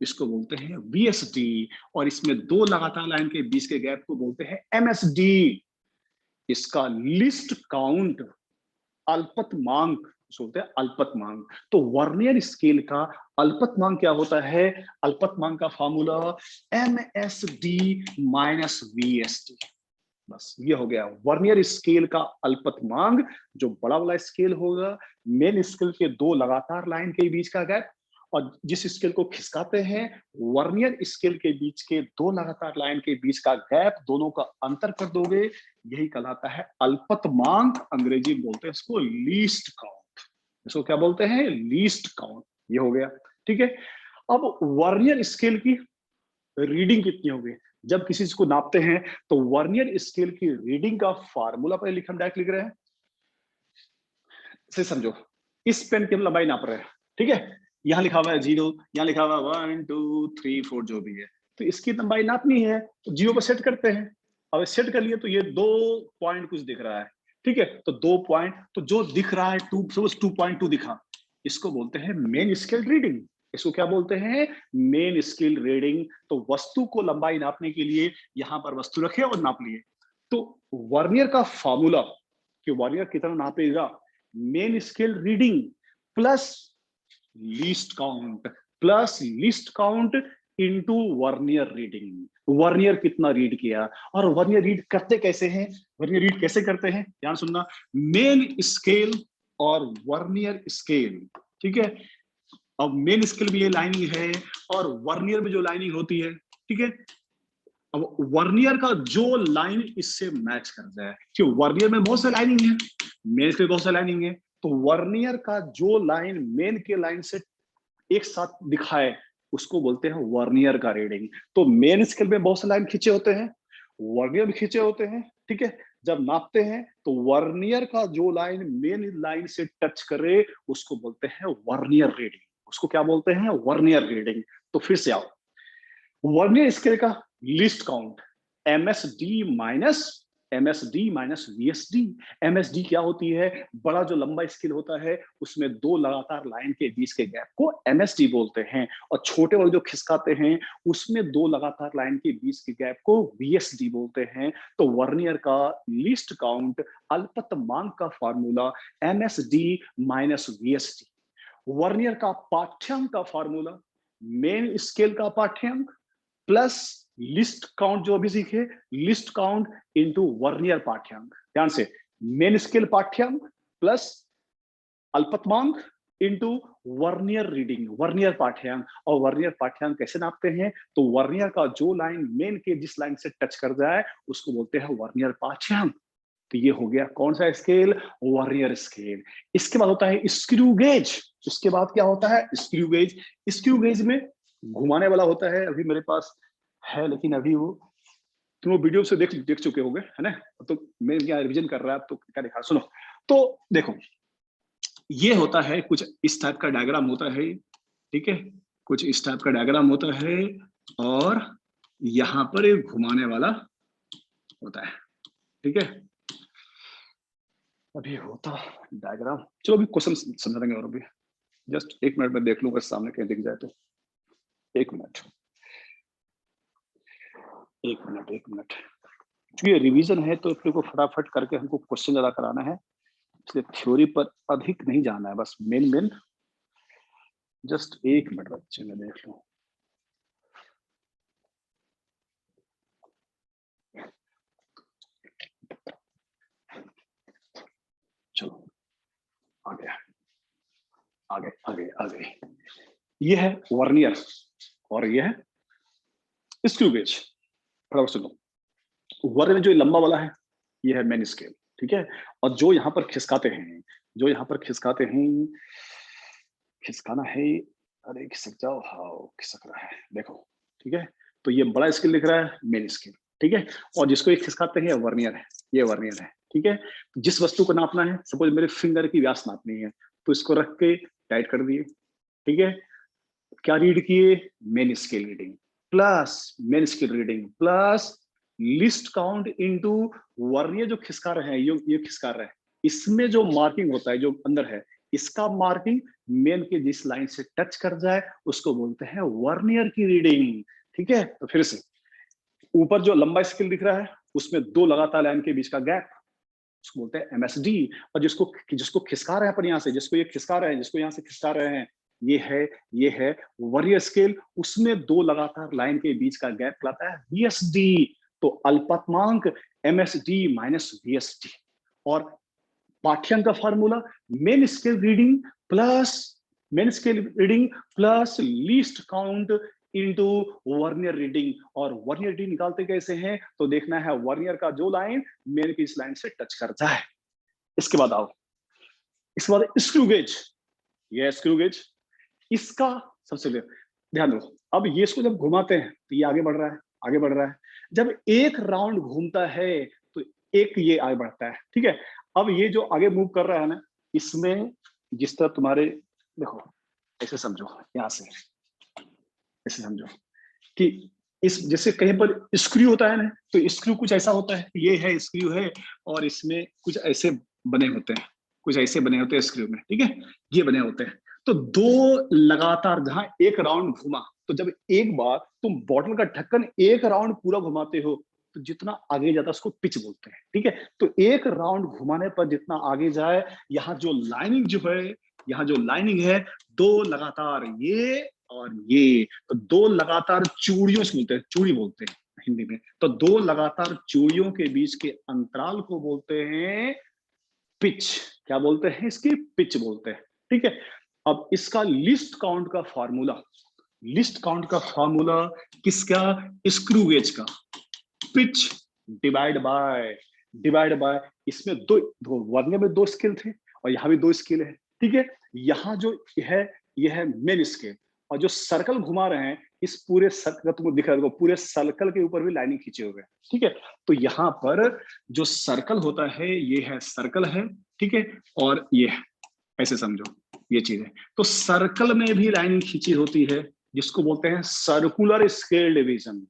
इसको बोलते हैं वीएसडी, और इसमें दो लगातार लाइन के बीच के गैप को बोलते हैं एमएसडी। इसका लिस्ट काउंट, अल्पतमांक बोलते हैं, अल्पतमांक। तो वर्नियर स्केल का अल्पतमांक क्या होता है, अल्पतमांक का फॉर्मूला एमएसडी माइनस वीएसडी। बस ये हो गया वर्नियर स्केल का अल्पतमांक। जो बड़ा वाला स्केल होगा, मेन स्केल के दो लगातार लाइन के बीच का गैप, और जिस स्केल को खिसकाते हैं वर्नियर स्केल के बीच के दो लगातार लाइन के बीच का गैप, दोनों का अंतर कर दोगे, यही कहलाता है अल्पतमांक। अंग्रेजी में बोलते हैं इसको लीस्ट काउंट, इसको क्या बोलते हैं, लीस्ट काउंट। ये हो गया, ठीक है। अब वर्नियर स्केल की रीडिंग कितनी होगी, जब किसी चीज को नापते हैं तो वर्नियर स्केल की रीडिंग का फार्मूला पर लिख, हम डायरेक्ट लिख रहे हैं, से समझो। इस पेन की हम लंबाई नाप रहे हैं, ठीक है। यहाँ लिखा हुआ है 0, यहाँ लिखा हुआ है 1 2 3 4 जो भी है, तो इसकी लंबाई नापनी है तो 0 पर सेट करते हैं। अब सेट कर लिए तो ये 2 पॉइंट कुछ दिख रहा है, ठीक है। तो 2 पॉइंट, तो जो दिख रहा है 2.2 दिखा, इसको बोलते हैं मेन स्केल रीडिंग। इसको क्या बोलते हैं, मेन स्केल रीडिंग। तो वस्तु को लंबाई नापने के लिए यहां पर वस्तु रखे और नाप लिए। तो वर्नियर का फॉर्मूला कि वर्नियर कितना नापेगा, main scale reading plus least count into vernier reading. Vernier कितना रीड किया, और वर्नियर रीड करते कैसे हैं, वर्नियर रीड कैसे करते हैं, ध्यान सुनना। मेन स्केल और वर्नियर स्केल, ठीक है। अब मेन स्केल में ये लाइनिंग है और वर्नियर में जो लाइनिंग होती है, ठीक है। अब वर्नियर का जो लाइन इससे मैच कर जाए, कि वर्नियर में बहुत सारी लाइनिंग है, मेन स्केल बहुत सारी लाइनिंग है, तो वर्नियर का जो लाइन मेन के लाइन से एक साथ दिखाए उसको बोलते हैं वर्नियर का रीडिंग। तो मेन स्केल में बहुत से लाइन खींचे होते हैं, वर्नियर भी खींचे होते हैं, ठीक है। जब नापते हैं तो वर्नियर का जो लाइन मेन लाइन से टच करे उसको बोलते हैं वर्नियर रीडिंग, उसको क्या बोलते हैं, वर्नियर रीडिंग। तो फिर से आओ, वर्नियर स्केल का least count MSD minus VSD. MSD क्या होती है, बड़ा जो लंबा स्केल होता है उसमें दो लगातार लाइन के बीच के गैप को एमएसडी बोलते हैं, और छोटे वाले जो खिसकाते हैं उसमें दो लगातार लाइन के बीच के गैप को वीएसडी बोलते हैं। तो वर्नियर का लिस्ट काउंट, अल्पतमांक का formula MSD minus VSD. Vernier का पाठ्यांक का फार्मूला मेन स्केल का पाठ्यांक प्लस लिस्ट काउंट, जो अभी सीखे, लिस्ट काउंट इनटू वर्नियर पाठ्यांक। ध्यान से, मेन स्केल पाठ्यांक प्लस अल्पतमांक इनटू वर्नियर रीडिंग, वर्नियर पाठ्यांक। और वर्नियर पाठ्यांक कैसे नापते हैं, तो वर्नियर का जो लाइन मेन के जिस लाइन से टच कर जाए उसको बोलते हैं वर्नियर पाठ्यांक। तो ये हो गया कौन सा स्केल, वर्नियर स्केल। इसके बाद होता है स्क्रू गेज। उसके बाद क्या होता है, स्क्रू गेज। स्क्रू गेज में घुमाने वाला होता है, अभी मेरे पास है लेकिन अभी वो तुम वीडियो से देख चुके होंगे, है ना। तो मैं क्या रिवीजन कर रहा है, तो क्या दिखा, सुनो। तो देखो ये होता है कुछ इस टाइप का डायग्राम होता है, ठीक है, कुछ इस टाइप का डायग्राम होता है, और यहां पर एक घुमाने वाला होता है, ठीक है। अभी होता डायग्राम, चलो अभी क्वेश्चन समझा देंगे, और अभी जस्ट 1 मिनट में देख लूंगा सामने कहीं दिख जाए तो। 1 मिनट, 1 मिनट, 1 मिनट, क्योंकि रिवीजन है तो अपने को फटाफट करके हमको क्वेश्चन ज्यादा कराना है, इसलिए थ्योरी पर अधिक नहीं जाना है, बस मेन मेन। जस्ट 1 मिनट बच्चे में देख लो। चलो आगे आगे आगे आगे। ये है वर्नियर और ये है स्क्रू गेज। फटाफट सुनो, वर्नियर जो लंबा वाला है ये है मेन स्केल, ठीक है। और जो यहाँ पर खिसकाते हैं, जो यहाँ पर खिसकाते हैं, खिसकाना है, अरे खिसक जाओ, हाँ खिसक रहा है, देखो, ठीक है। तो ये बड़ा स्केल दिख रहा है, मेन स्केल, ठीक है। और जिसको ये खिसकाते हैं वर्नियर है, ये वर्नियर है, ठीक है। जिस वस्तु को नापना है, सपोज मेरे फिंगर की व्यास नापनी है, तो इसको रख के टाइट कर दिए, ठीक है। क्या रीड किए, main scale reading plus main scale reading plus list count into vernier जो खिसका रहे हैं, ये खिसका रहे हैं, इसमें जो मार्किंग होता है जो अंदर है, इसका मार्किंग मेन के जिस लाइन से टच कर जाए उसको बोलते हैं वर्नियर की रीडिंग, ठीक है। तो फिर से ऊपर जो लंबा स्केल दिख रहा है उसमें दो लगातार लाइन के बीच का गैप, उसको बोलते हैं एमएसडी। और जिसको जिसको खिसका रहे हैं अपन यहाँ से, जिसको ये खिसका रहे हैं, जिसको यहाँ से खिसका रहे हैं, ये है वर्नियर स्केल, उसमें दो लगातार लाइन के बीच का गैप कहलाता है वीएसडी। तो अल्पतमांक एमएसडी माइनस वीएसडी। और पाठ्यांक का formula main scale reading plus least count into vernier reading. और वर्नियर रीडिंग निकालते कैसे हैं, तो देखना है वर्नियर का जो लाइन मेन की इस लाइन से टच करता है। इसके बाद आओ, इसके बाद स्क्रू गेज, ये स्क्रू गेज, इसका सबसे ध्यान दो। अब ये इसको जब घुमाते हैं तो ये आगे बढ़ रहा है, आगे बढ़ रहा है। जब एक राउंड घूमता है तो एक ये आगे बढ़ता है, ठीक है। अब ये जो आगे मूव कर रहा है ना, इसमें जिस तरह तुम्हारे, देखो ऐसे समझो, यहां से ऐसे समझो कि इस जैसे कहीं पर स्क्रू होता है ना, तो स्क्रू कुछ ऐसा होता है, ये है स्क्रू है, और इसमें कुछ ऐसे बने होते हैं, कुछ ऐसे बने होते हैं स्क्रू में, ठीक है, ये बने होते हैं। तो दो लगातार जहां एक राउंड घुमा, तो जब एक बार तुम बॉटल का ढक्कन एक राउंड पूरा घुमाते हो तो जितना आगे जाता है उसको पिच बोलते हैं, ठीक है। तो एक राउंड घुमाने पर जितना आगे जाए, यहाँ जो लाइनिंग जो है, यहाँ जो लाइनिंग है, दो लगातार ये और ये, तो दो लगातार चूड़ियों से बोलते हैं, चूड़ी बोलते हैं हिंदी में। तो दो लगातार चूड़ियों के बीच के अंतराल को बोलते हैं पिच। क्या बोलते हैं, इसकी पिच बोलते हैं, ठीक है। अब इसका लिस्ट काउंट का फार्मूला, लिस्ट काउंट का फार्मूला किसका, स्क्रू गेज का, पिच डिवाइड बाय इसमें दो वर्नियर में दो स्केल थे और यहाँ भी दो स्केल है, ठीक है। यहाँ जो है ये है मेन स्केल, और जो सर्कल घुमा रहे हैं इस पूरे सर्कल, तुमको दिख रहा है पूरे सर्कल के ऊपर भी लाइनिंग खींचे हुए हैं, ठीक है। तो यहाँ पर जो सर्कल होता है ये है सर्कल है, ठीक है, और ये है, ऐसे समझो ये चीज है। तो सर्कल में भी लाइनिंग खींची होती है जिसको बोलते हैं सर्कुलर स्केल डिवीजन।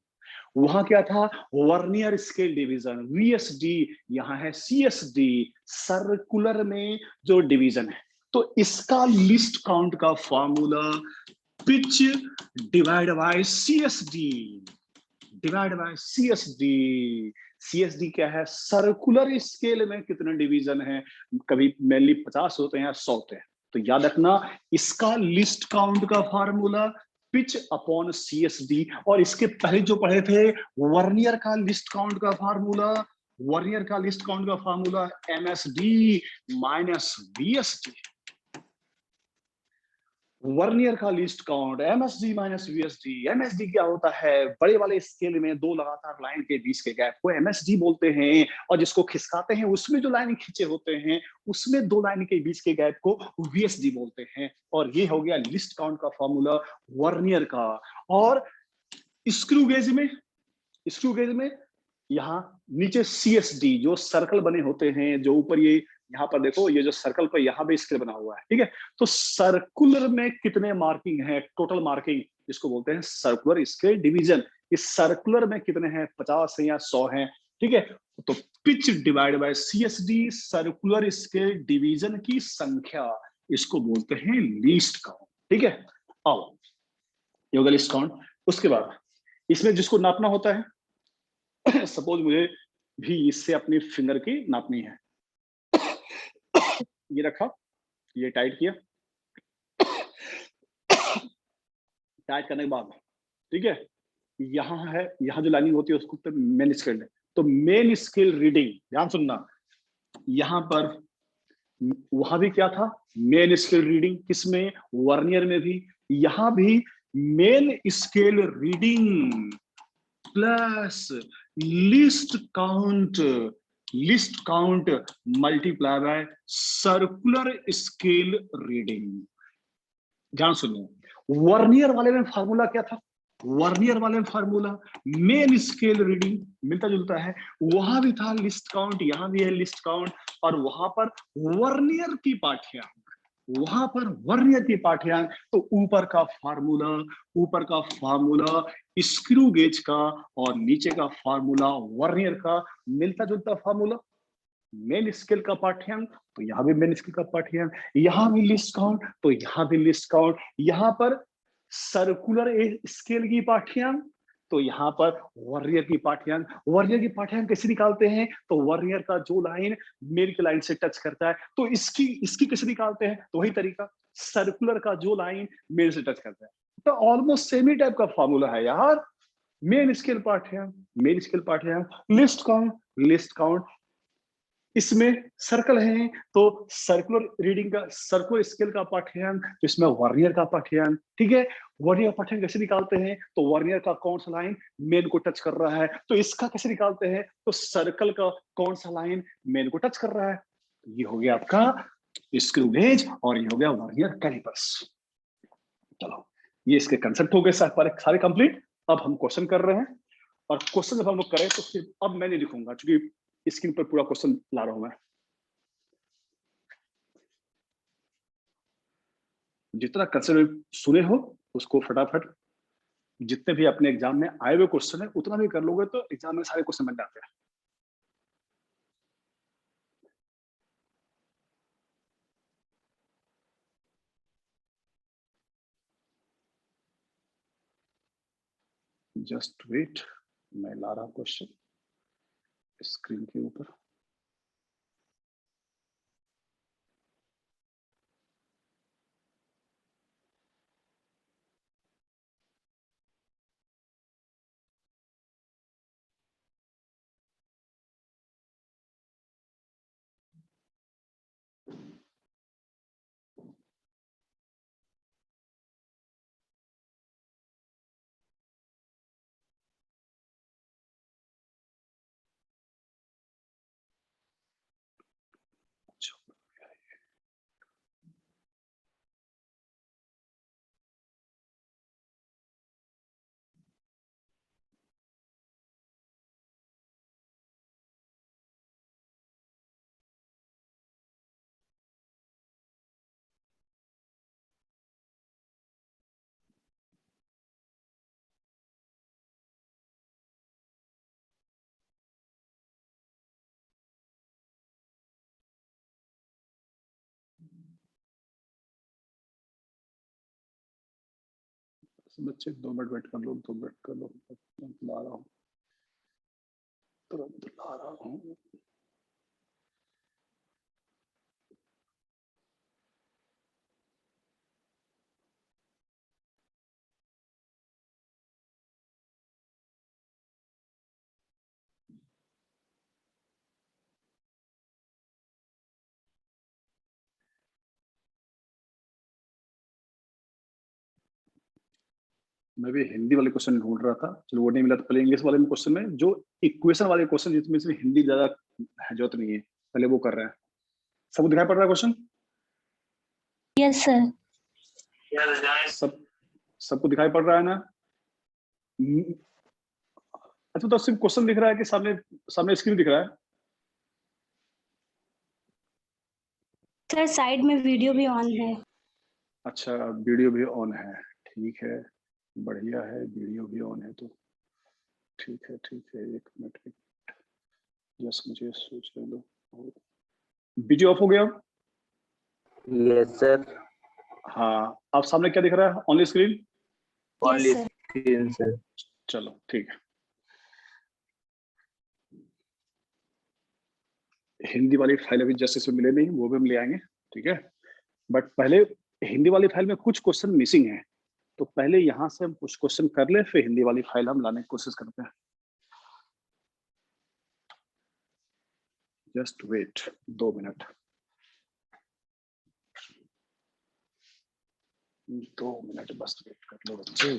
वहां क्या था, वर्नियर स्केल डिवीजन वीएसडी, यहाँ है सीएसडी, सर्कुलर में जो डिवीजन है। तो इसका लिस्ट काउंट का formula pitch divide by CSD, divide by CSD. CSD क्या है, सर्कुलर स्केल में कितने डिवीजन है, कभी मेनली 50 होते हैं या 100 होते हैं। तो याद रखना इसका लिस्ट काउंट का फार्मूला पिच अपॉन सीएसडी। और इसके पहले जो पढ़े थे वर्नियर का लिस्ट काउंट का फार्मूला, वर्नियर का लिस्ट काउंट का formula MSD minus VSD. Vernier का least count MSD minus VSD. MSD क्या होता है, बड़े वाले स्केल में दो लगातार लाइन के बीच के गैप को एमएसडी बोलते हैं, और जिसको खिसकाते हैं उसमें जो लाइन खींचे होते हैं उसमें दो लाइन के बीच के गैप को वीएसडी बोलते हैं। और ये हो गया लिस्ट काउंट का फॉर्मूला वर्नियर का। और स्क्रू गेज में यहाँ नीचे सीएसडी, जो सर्कल बने होते हैं, जो ऊपर ये यहाँ पर देखो ये जो सर्कल पर यहाँ भी स्केल बना हुआ है, ठीक है। तो सर्कुलर में कितने मार्किंग है, टोटल मार्किंग जिसको बोलते हैं सर्कुलर स्केल डिवीजन, इस सर्कुलर में कितने हैं, 50 है या 100 हैं, ठीक है। तो pitch divide by CSD, circular scale division की संख्या, इसको बोलते हैं लीस्ट काउंट, ठीक है। आओ ये होगा लीस्ट काउंट। उसके बाद इसमें जिसको नापना होता है, सपोज मुझे भी इससे अपनी फिंगर की नापनी है, ये रखा, ये टाइट किया, टाइट करने के बाद, ठीक है, यहाँ है, यहाँ जो लाइनिंग होती है उसको मेन स्केल है। तो मेन स्केल रीडिंग, ध्यान सुनना, यहाँ पर वहां भी क्या था, मेन स्केल रीडिंग, किसमें, वर्नियर में भी, यहां भी main scale reading plus list count multiply by circular scale reading. ध्यान सुनिए, वर्नियर वाले में फार्मूला क्या था, वर्नियर वाले में फार्मूला मेन स्केल रीडिंग मिलता जुलता है, वहां भी था लिस्ट काउंट, यहां भी है लिस्ट काउंट, और वहां पर वर्नियर की पाठ्यांक, वहां पर वर्नियर की पाठ्यांक, तो ऊपर का फार्मूला स्क्रू गेज का और नीचे का फार्मूला वर्नियर का मिलता जुलता फार्मूला, मेन स्केल का पाठ्यांक, तो यहां भी मेन स्केल का पाठ्यांक, यहां भी लिस्ट काउंट, तो यहां भी लिस्ट काउंट, यहां पर सर्कुलर स्केल की पाठ्यांक, तो यहाँ पर वर्नियर की पाठ्यांक, वर्नियर की पाठ्यांक कैसे निकालते हैं, तो वर्नियर का जो लाइन मेन की लाइन से टच करता है, तो इसकी कैसे निकालते हैं, तो वही तरीका, सर्कुलर का जो लाइन मेन से टच करता है, तो ऑलमोस्ट सेम ही टाइप का फॉर्मूला है यार। मेन स्केल पाठ्यांक, लिस्ट काउंट, इसमें सर्कल है तो सर्कुलर रीडिंग का, सर्कुलर स्केल का पाठ्यांक, तो इसमें वर्नियर का पाठ्यांक, ठीक है। वर्नियर पाठ्यांक कैसे निकालते हैं, तो वर्नियर का कौन सा लाइन मेन को टच कर रहा है, तो इसका कैसे निकालते हैं, तो सर्कल का कौन सा लाइन मेन को टच कर रहा है, ये हो गया आपका स्क्रू गेज और ये हो गया वर्नियर कैलिपर्स। चलो ये इसके कंसेप्ट हो गए सारे कंप्लीट। अब हम क्वेश्चन कर रहे हैं, और क्वेश्चन जब हम लोग करें तो फिर अब मैं नहीं लिखूंगा क्योंकि स्क्रीन पर पूरा क्वेश्चन ला रहा हूं मैं। जितना कंसेप्ट सुने हो उसको फटाफट, जितने भी अपने एग्जाम में आए हुए क्वेश्चन है उतना भी कर लोगे तो एग्जाम में सारे क्वेश्चन बन जाते हैं। जस्ट वेट, मैं ला रहा हूं क्वेश्चन स्क्रीन के ऊपर। बच्चे 2 मिनट वेट कर लो, 2 मिनट कर लो, ला रहा हूँ, तुरंत ला रहा हूँ। मैं भी हिंदी वाले क्वेश्चन ढूंढ रहा था, चलो वो नहीं मिला तो पहले इंग्लिश वाले में क्वेश्चन में जो इक्वेशन वाले क्वेश्चन जिसमें से हिंदी ज्यादा जरूरत नहीं है, पहले वो कर रहे हैं। सबको दिखाई पड़ रहा है क्वेश्चन? Yes sir. सबको दिखाई पड़ रहा है ना? अच्छा तो सिर्फ क्वेश्चन दिख रहा है कि सामने सामने स्क्रीन दिख रहा है? सर साइड में वीडियो भी ऑन है। अच्छा, वीडियो भी ऑन है, ठीक है, बढ़िया है, वीडियो भी ऑन है तो ठीक है, ठीक है। एक मिनट, जस्ट मुझे सोचने दो। वीडियो ऑफ हो गया? Yes sir. हाँ, आप सामने क्या दिख रहा है? Only screen? Only sir. Screen sir. चलो ठीक है। हिंदी वाली फाइल अभी जस्ट इसमें मिले नहीं, वो भी हम ले आएंगे, ठीक है। बट पहले हिंदी वाली फाइल में कुछ क्वेश्चन मिसिंग है, तो पहले यहां से हम कुछ क्वेश्चन कर ले, फिर हिंदी वाली फाइल हम लाने की कोशिश करते हैं। जस्ट वेट 2 मिनट, 2 मिनट बस वेट कर लो बच्चे।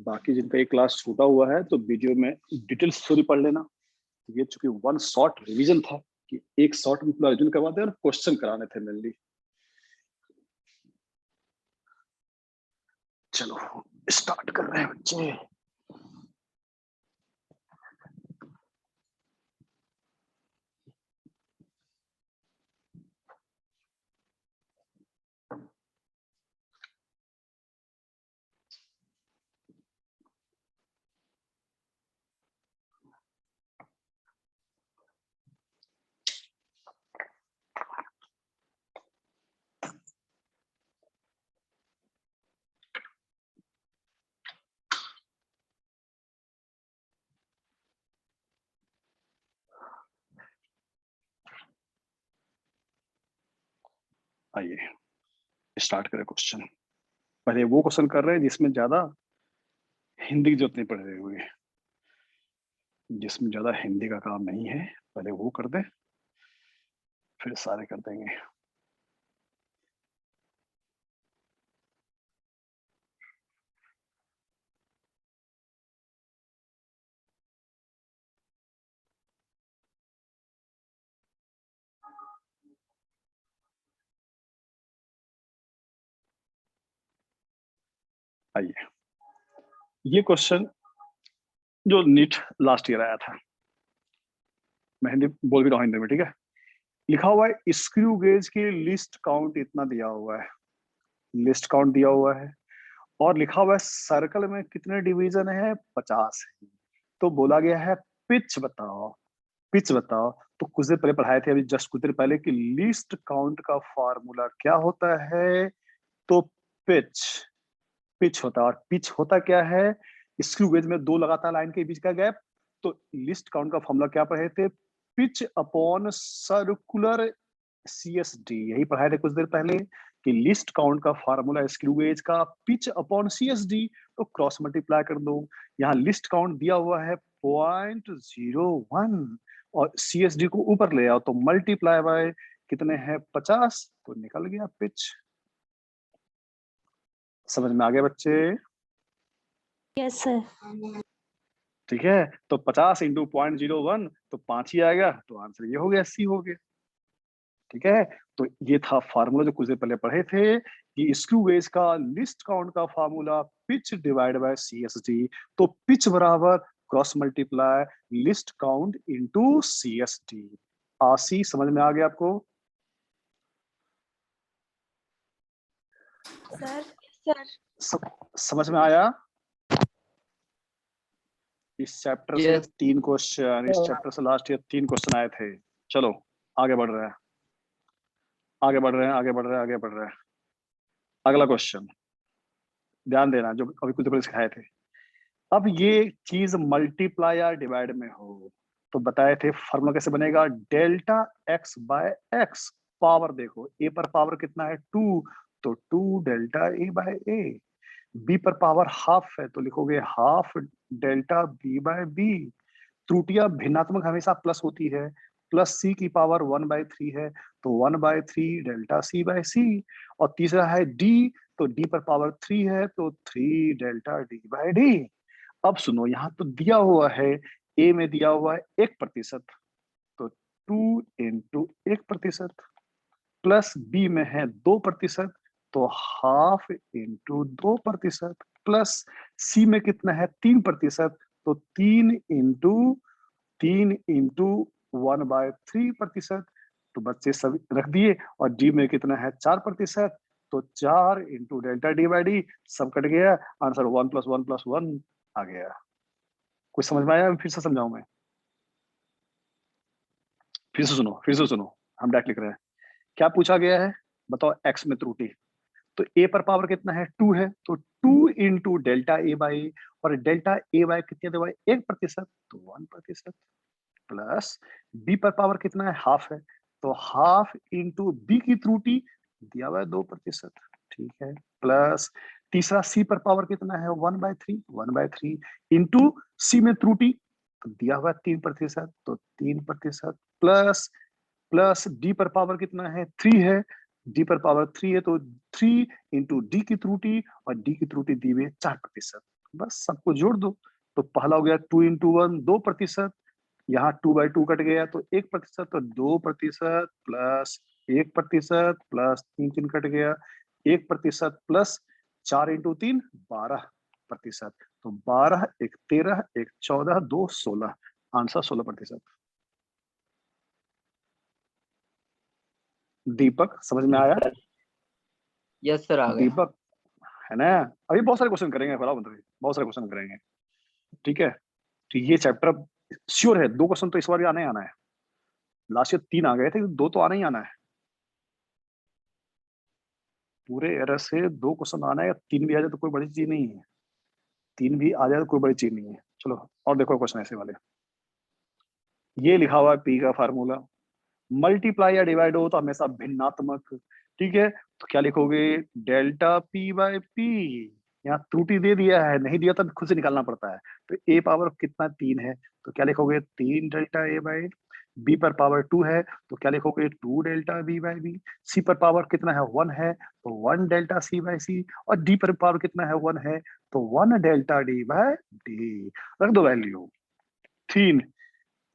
बाकी जिनका ये क्लास छूटा हुआ है तो वीडियो में डिटेल्स थोड़ी पढ़ लेना। ये चूंकि वन शॉर्ट रिवीजन था कि एक शॉर्ट में पूरा रिवीजन करवाते हैं और क्वेश्चन कराने थे मेनली। चलो स्टार्ट कर रहे हैं बच्चे। आइए स्टार्ट करें क्वेश्चन। पहले वो क्वेश्चन कर रहे हैं जिसमें ज्यादा हिंदी की जरूरत नहीं पड़ रही होगी, जिसमें ज्यादा हिंदी का काम नहीं है, पहले वो कर दे, फिर सारे कर देंगे। आइए, ये क्वेश्चन जो नीट लास्ट ईयर आया था, मैं हिंदी बोल भी रहा हूँ हिंदी में, ठीक है। लिखा हुआ है स्क्रू गेज की लिस्ट काउंट इतना दिया हुआ है, लिस्ट काउंट दिया हुआ है, और लिखा हुआ है सर्कल में कितने डिवीजन है, 50 है। तो बोला गया है पिच बताओ, पिच बताओ। तो कुछ देर पहले पढ़ाए थे, अभी जस्ट कुछ देर पहले, कि लिस्ट काउंट का फॉर्मूला क्या होता है, तो पिच, पिच होता है। और पिच होता क्या है, स्क्रू गेज में दो लगातार लाइन के बीच का गैप। तो लिस्ट काउंट का फॉर्मूला क्या पढ़े थे, पिच अपॉन सर्कुलर CSD, यही पढ़ाए थे कुछ देर पहले, कि लिस्ट काउंट का फार्मूला स्क्रू गेज का पिच अपॉन CSD, तो क्रॉस मल्टीप्लाई कर दो। यहाँ लिस्ट काउंट दिया हुआ है 0.01, और CSD को ऊपर ले आओ तो मल्टीप्लाई बाय कितने हैं, 50, तो निकल गया पिच। समझ में आ गया बच्चे? Yes sir. ठीक है, तो 50 इंटू 0.01 तो 5 ही आएगा, तो आंसर ये हो गया, C हो गया। ठीक है, तो ये था फार्मूला जो कुछ देर पहले पढ़े थे, कि स्क्रू गेज का लिस्ट काउंट का formula pitch divide by CSD, तो पिच बराबर cross multiply list count into CSD। आसी समझ में आ गया आपको? सर समझ में आया? इस चैप्टर से Yes. 3 क्वेश्चन, इस चैप्टर से लास्ट ईयर 3 क्वेश्चन आए थे। चलो आगे बढ़ रहे हैं, आगे बढ़ रहे हैं, आगे बढ़ रहे हैं, आगे बढ़ रहे हैं। अगला क्वेश्चन ध्यान देना, जो अभी कुछ देर पहले सिखाए थे। अब ये चीज मल्टीप्लाई या डिवाइड में हो तो बताए थे फॉर्मूला कैसे बनेगा, delta x by X. Power देखो, a पर पावर कितना है, 2, तो 2 delta a by a। b पर पावर हाफ है तो लिखोगे half delta b by b। त्रुटियां भिन्नात्मक हमेशा प्लस होती है, प्लस सी की पावर 1/3 है तो 1/3 डेल्टा सी बाय सी, और तीसरा है डी, तो डी पर पावर 3 है तो 3 डेल्टा डी बाय डी। अब सुनो, यहाँ तो दिया हुआ है, ए में दिया हुआ है 1%, तो 2 इंटू 1%, प्लस बी में है 2%, तो हाफ इंटू 2%, प्लस सी में कितना है 3%, तो 3 इंटू 1/3%, तो बच्चे सभी रख दिए। और डी में कितना है 4%, तो 4 into delta D by D, सब कट गया, आंसर 1 + 1 + 1 आ गया। कुछ समझ में आया? फिर से समझाऊं मैं? फिर से सुनो, हम डायरेक्ट लिख रहे हैं। क्या पूछा गया है बताओ? एक्स में त्रुटि, तो ए पर पावर कितना है 2 है, तो 2 इंटू डेल्टा ए बाई, और डेल्टा ए बाई कितने दे 1%, तो 1%, प्लस बी पर पावर कितना है हाफ है, तो हाफ इंटू बी की त्रुटि दिया हुआ है 2%, ठीक है, प्लस तीसरा सी पर पावर कितना है 1/3 इंटू सी में त्रुटि तो दिया हुआ है 3%, तो 3%, प्लस डी पर पावर कितना है 3 है, डी पर पावर 3 है तो 3 इंटू डी की त्रुटि, और डी की त्रुटि दी हुई है 4%। बस सबको जोड़ दो, तो पहला हो गया 2 इंटू 1 2%, यहाँ 2/2 कट गया तो 1%, तो 2% प्लस 1% प्लस 3 कट गया 1% प्लस 4 इंटू 3 12%, तो 12 1 13 1 14 2 16, आंसर 16%। दीपक समझ में आया? यस सर, आ गया। दीपक है ना? अभी बहुत सारे क्वेश्चन करेंगे, बहुत सारे क्वेश्चन करेंगे, ठीक है? तो ये चैप्टर श्योर है 2 क्वेश्चन तो इस बार भी आना ही आना है। लास्ट ईयर 3 आ गए थे, 2 तो आना ही आना है। पूरे एरर से 2 क्वेश्चन आना है, 3 भी आ जाए तो कोई बड़ी चीज नहीं है, 3 भी आ जाए तो कोई बड़ी चीज नहीं है। चलो और देखो क्वेश्चन ऐसे वाले। ये लिखा हुआ है पी का फार्मूला, मल्टीप्लाई या डिवाइड हो तो हमेशा भिन्नात्मक, ठीक है? तो क्या लिखोगे? Delta P by P. यहाँ त्रुटि दे दिया है, नहीं दिया तो खुद से निकालना पड़ता है। तो ए पावर कितना 3 है, तो क्या लिखोगे 3 डेल्टा ए बाई, बी पर पावर 2 है तो क्या लिखोगे 2 डेल्टा बी बाई बी, सी पर पावर कितना है 1 है तो 1 डेल्टा सी बाई सी, और डी पर पावर कितना है 1 है तो 1 डेल्टा डी बाई डी। रख दो वैल्यू। 3,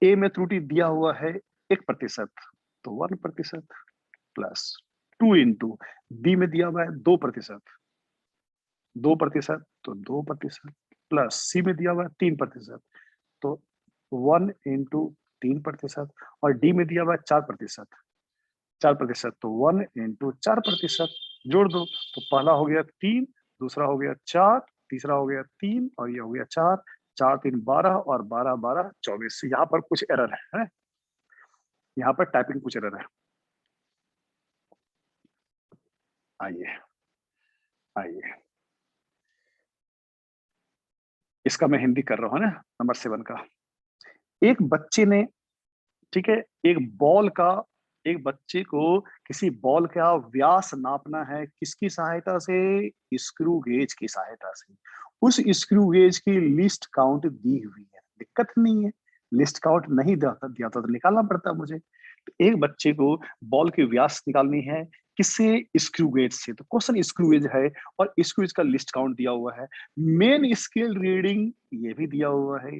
ए में त्रुटि दिया हुआ है 1%, तो 1% प्लस 2 इंटू बी में दिया हुआ है 2%, 2% तो 2% प्लस सी में दिया हुआ है 3%, तो 1 इंटू 3%, और डी में दिया हुआ है 4%, 4% तो 1 इंटू 4%, जोड़ दो तो पहला हो गया 3, दूसरा हो गया 4, तीसरा हो गया 3, और ये हो गया 4, 4 3 12, और 12 12 24। यहाँ पर कुछ एरर है, यहाँ पर टाइपिंग कुछ एरर है। आइए आइए, इसका मैं हिंदी कर रहा हूँ ना, नंबर 7 का। एक बच्चे ने, ठीक है, एक बच्चे को किसी बॉल का व्यास नापना है, किसकी सहायता से? स्क्रू गेज की सहायता से। उस स्क्रू गेज की लिस्ट काउंट दी हुई है, दिक्कत नहीं है, लिस्ट काउंट नहीं दिया था तो निकालना पड़ता मुझे। तो एक बच्चे को बॉल की व्यास निकालनी है, किससे? स्क्रू गेज से। तो क्वेश्चन स्क्रू गेज है और स्क्रू गेज का लिस्ट काउंट दिया हुआ है, मेन स्केल रीडिंग ये भी दिया हुआ है,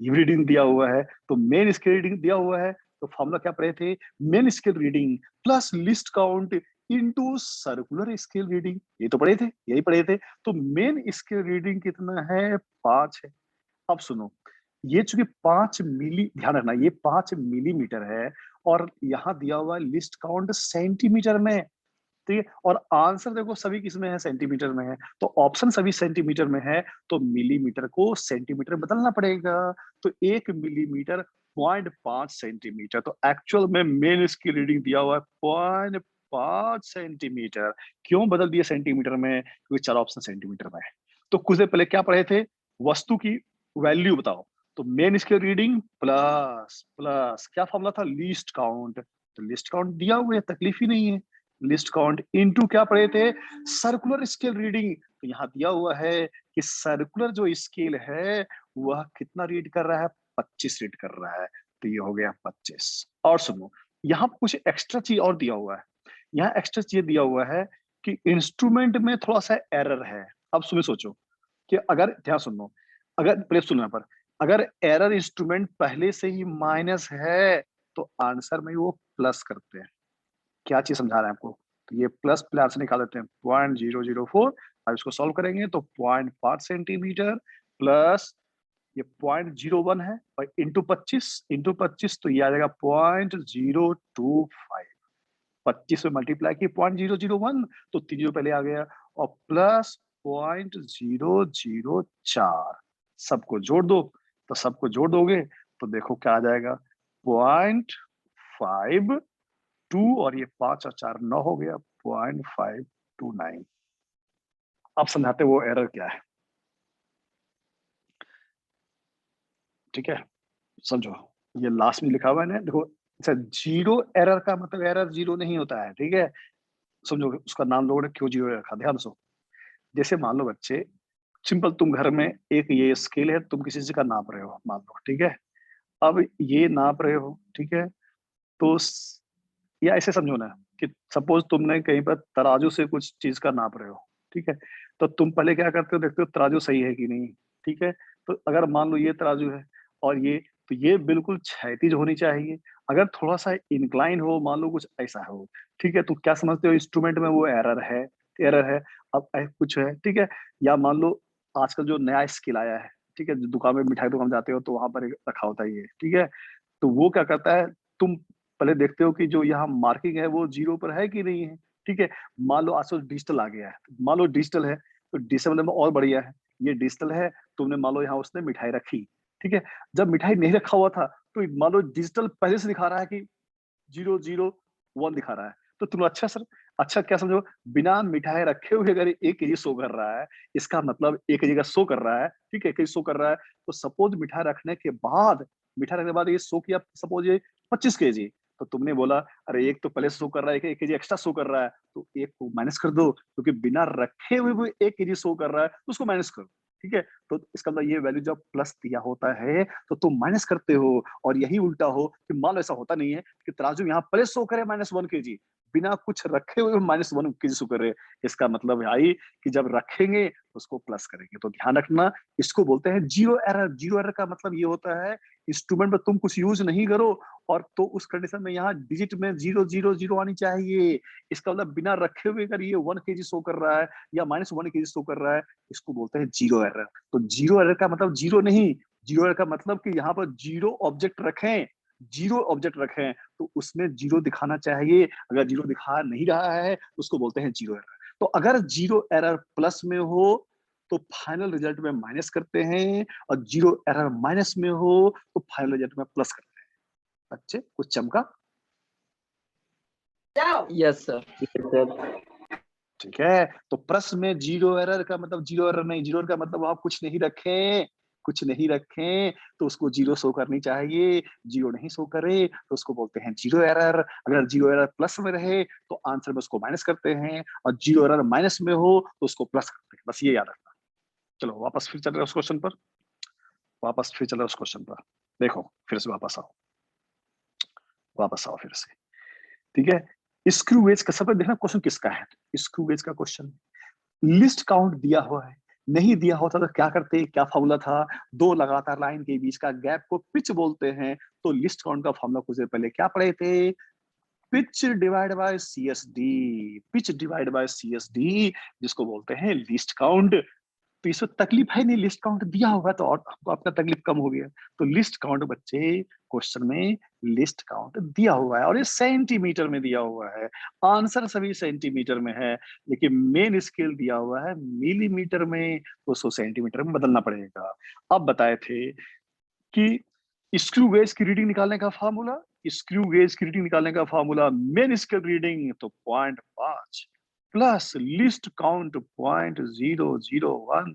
ये रीडिंग दिया हुआ है, तो मेन स्केल रीडिंग दिया हुआ है, तो फॉर्मूला क्या पढ़े थे? Main scale reading plus list count into circular scale reading, ये तो पढ़े थे, यही पढ़े थे। तो मेन स्केल रीडिंग कितना है? 5 है। अब सुनो, ये चूंकि 5 मिली, ध्यान रखना ये 5 मिलीमीटर है, और यहाँ दिया हुआ है लिस्ट काउंट सेंटीमीटर में, ठीक है? और आंसर देखो सभी किसमें है? सेंटीमीटर में है, तो ऑप्शन सभी सेंटीमीटर में है, तो मिलीमीटर को सेंटीमीटर बदलना पड़ेगा। तो 1 मिलीमीटर 0.5 सेंटीमीटर, तो एक्चुअल में मेन इसकी रीडिंग दिया हुआ है 0.5 सेंटीमीटर। क्यों बदल दिया सेंटीमीटर में? क्योंकि 4 ऑप्शन सेंटीमीटर में है। तो कुछ देर पहले क्या पढ़े थे? वस्तु की वैल्यू बताओ, तो मेन इसके रीडिंग प्लस प्लस क्या फॉर्मूला था? Least count. तो लिस्ट काउंट दिया हुआ है, तकलीफ ही नहीं है। लिस्ट काउंट इनटू क्या पढ़े थे? Circular scale reading. तो यहाँ दिया हुआ है कि सर्कुलर जो स्केल है वह कितना रीड कर रहा है? 25 रीड कर रहा है। तो ये हो गया 25। और सुनो, यहाँ कुछ एक्स्ट्रा चीज और दिया हुआ है। यहाँ एक्स्ट्रा चीज दिया हुआ है कि इंस्ट्रूमेंट में थोड़ा सा एरर है। अब सुनो, सोचो कि अगर, ध्यान सुनो, अगर पहले सुनो, यहाँ पर अगर एरर इंस्ट्रूमेंट पहले से ही माइनस है तो आंसर में वो प्लस करते हैं। क्या चीज समझा रहे हैं आपको? तो ये प्लस प्लस निकाल देते हैं 0.004। अब इसको सॉल्व करेंगे तो 0.5 सेंटीमीटर प्लस ये 0.01 है और इंटू 25 तो ये आ जाएगा 0.025। 25 में मल्टीप्लाई किए 0.001 तो 3 पहले आ गया और प्लस 0.004। सबको जोड़ दो, तो सबको जोड़ दोगे तो देखो क्या आ जाएगा 0.52 और ये 5 और 4 9 हो गया 0.529। अब समझाते वो एरर क्या है। ठीक है, समझो, ये लास्ट में लिखा हुआ है ना, देखो। अच्छा, जीरो एरर का मतलब एरर जीरो नहीं होता है। ठीक है, समझो उसका नाम लोगों ने क्यों जीरो रखा, ध्यान सो। जैसे मान लो बच्चे, सिंपल, तुम घर में एक ये स्केल है, तुम किसी चीज का नाप रहे हो, मान लो, ठीक है। अब ये नाप रहे हो, ठीक है, तो या ऐसे समझो ना कि सपोज तुमने कहीं पर तराजू से कुछ चीज का नाप रहे हो, ठीक है। तो तुम पहले क्या करते हो, देखते हो तराजू सही है कि नहीं, ठीक है। तो अगर मान लो ये तराजू है और ये, तो ये बिल्कुल क्षैतिज होनी चाहिए। अगर थोड़ा सा इंक्लाइन हो, मान लो कुछ ऐसा हो, ठीक है, तो क्या समझते हो इंस्ट्रूमेंट में वो एरर है, एरर है। अब कुछ है, ठीक है। या मान लो आजकल जो नया स्किल आया है, ठीक है, जो दुकान में, मिठाई दुकान जाते हो तो वहां पर रखा होता है ये, ठीक है। तो वो क्या करता है, तुम पहले देखते हो कि जो यहाँ मार्किंग है वो जीरो पर है कि नहीं है, ठीक है। मान लो आजकल डिजिटल आ गया है, मान लो डिजिटल है तो डिजिटल में और बढ़िया है। ये डिजिटल है, तुमने मान लो यहाँ उसने मिठाई रखी, ठीक है। जब मिठाई नहीं रखा हुआ था तो मान लो डिजिटल पहले से दिखा रहा है कि 001 दिखा रहा है, तो तुम अच्छा सर, अच्छा क्या समझो, बिना मिठाई रखे हुए अगर 1 kg शो कर रहा है, इसका मतलब 1 kg का शो कर रहा है, ठीक है, 1 kg शो कर रहा है। तो सपोज मिठाई रखने के बाद, मिठाई रखने के बाद ये शो किया सपोज ये 25 kg, तो तुमने बोला अरे एक तो पहले शो कर रहा है, 1 kg एक्स्ट्रा शो कर रहा है, तो एक को माइनस कर दो, क्योंकि बिना रखे हुए वो 1 kg शो कर रहा है, तो उसको माइनस करो, ठीक है। तो इसका मतलब ये वैल्यू जब प्लस दिया होता है तो तुम माइनस करते हो। और यही उल्टा हो कि मान लो ऐसा होता नहीं है कि तराजू यहाँ पहले शो करे -1 kg, बिना कुछ रखे हुए -1 kg शो करे, इसका मतलब आई कि जब रखेंगे तो उसको प्लस करेंगे। तो ध्यान रखना, इसको बोलते हैं जीरो एरर। जीरो एरर का मतलब ये होता है इंस्ट्रूमेंट में तुम कुछ यूज नहीं करो और तो उस कंडीशन में यहाँ डिजिट में 000 आनी चाहिए। इसका मतलब बिना रखे हुए अगर ये 1 kg शो कर रहा है या -1 kg शो कर रहा है, इसको बोलते हैं जीरो एरर। तो जीरो एरर का मतलब जीरो नहीं, जीरो एरर का मतलब कि यहाँ पर जीरो ऑब्जेक्ट रखें, जीरो ऑब्जेक्ट रखें तो उसमें जीरो दिखाना चाहिए। अगर जीरो दिखा नहीं रहा है तो उसको बोलते हैं जीरो एरर। तो अगर जीरो एरर प्लस में हो तो फाइनल रिजल्ट में माइनस करते हैं, और जीरो एरर माइनस में हो तो फाइनल रिजल्ट में प्लस करते हैं। बच्चे कुछ चमका? Yes sir. ठीक है, तो प्रश्न में जीरो एरर का मतलब जीरो एरर नहीं, जीरो एरर का मतलब आप कुछ नहीं रखें, कुछ नहीं रखें तो उसको जीरो शो करनी चाहिए। जीरो नहीं शो करे तो उसको बोलते हैं जीरो एरर। अगर जीरो एरर प्लस में रहे तो आंसर में उसको माइनस करते हैं, और जीरो एरर माइनस में हो तो उसको प्लस करते हैं। बस ये याद रखना। चलो वापस फिर चल रहे उस क्वेश्चन पर, वापस फिर चल रहे उस क्वेश्चन पर। देखो फिर से वापस आओ, वापस आओ फिर से, ठीक है। स्क्रू गेज का सबसे देखना क्वेश्चन किसका है। स्क्रू गेज का क्वेश्चन, लिस्ट काउंट दिया हुआ है, नहीं दिया होता तो क्या करते, क्या फॉर्मूला था, दो लगातार लाइन के बीच का गैप को पिच बोलते हैं। तो लिस्ट काउंट का फॉर्मूला कुछ देर पहले क्या पढ़े थे, pitch divide by CSD, pitch divide by CSD, जिसको बोलते हैं लिस्ट काउंट। तो इसमें तकलीफ है नहीं, लिस्ट काउंट दिया होगा तो और आपको आपका तकलीफ कम हो गया। तो लिस्ट काउंट बच्चे, क्वेश्चन में लिस्ट काउंट दिया हुआ है और ये सेंटीमीटर में दिया हुआ है। आंसर सभी सेंटीमीटर में है, लेकिन मेन स्केल दिया हुआ है मिलीमीटर में, तो उसको सेंटीमीटर में बदलना पड़ेगा। अब बताए थे कि स्क्रू गेज की रीडिंग निकालने का फार्मूला, स्क्रू गेज की रीडिंग निकालने का फार्मूला मेन स्केल रीडिंग तो 0.5 plus list count 0.001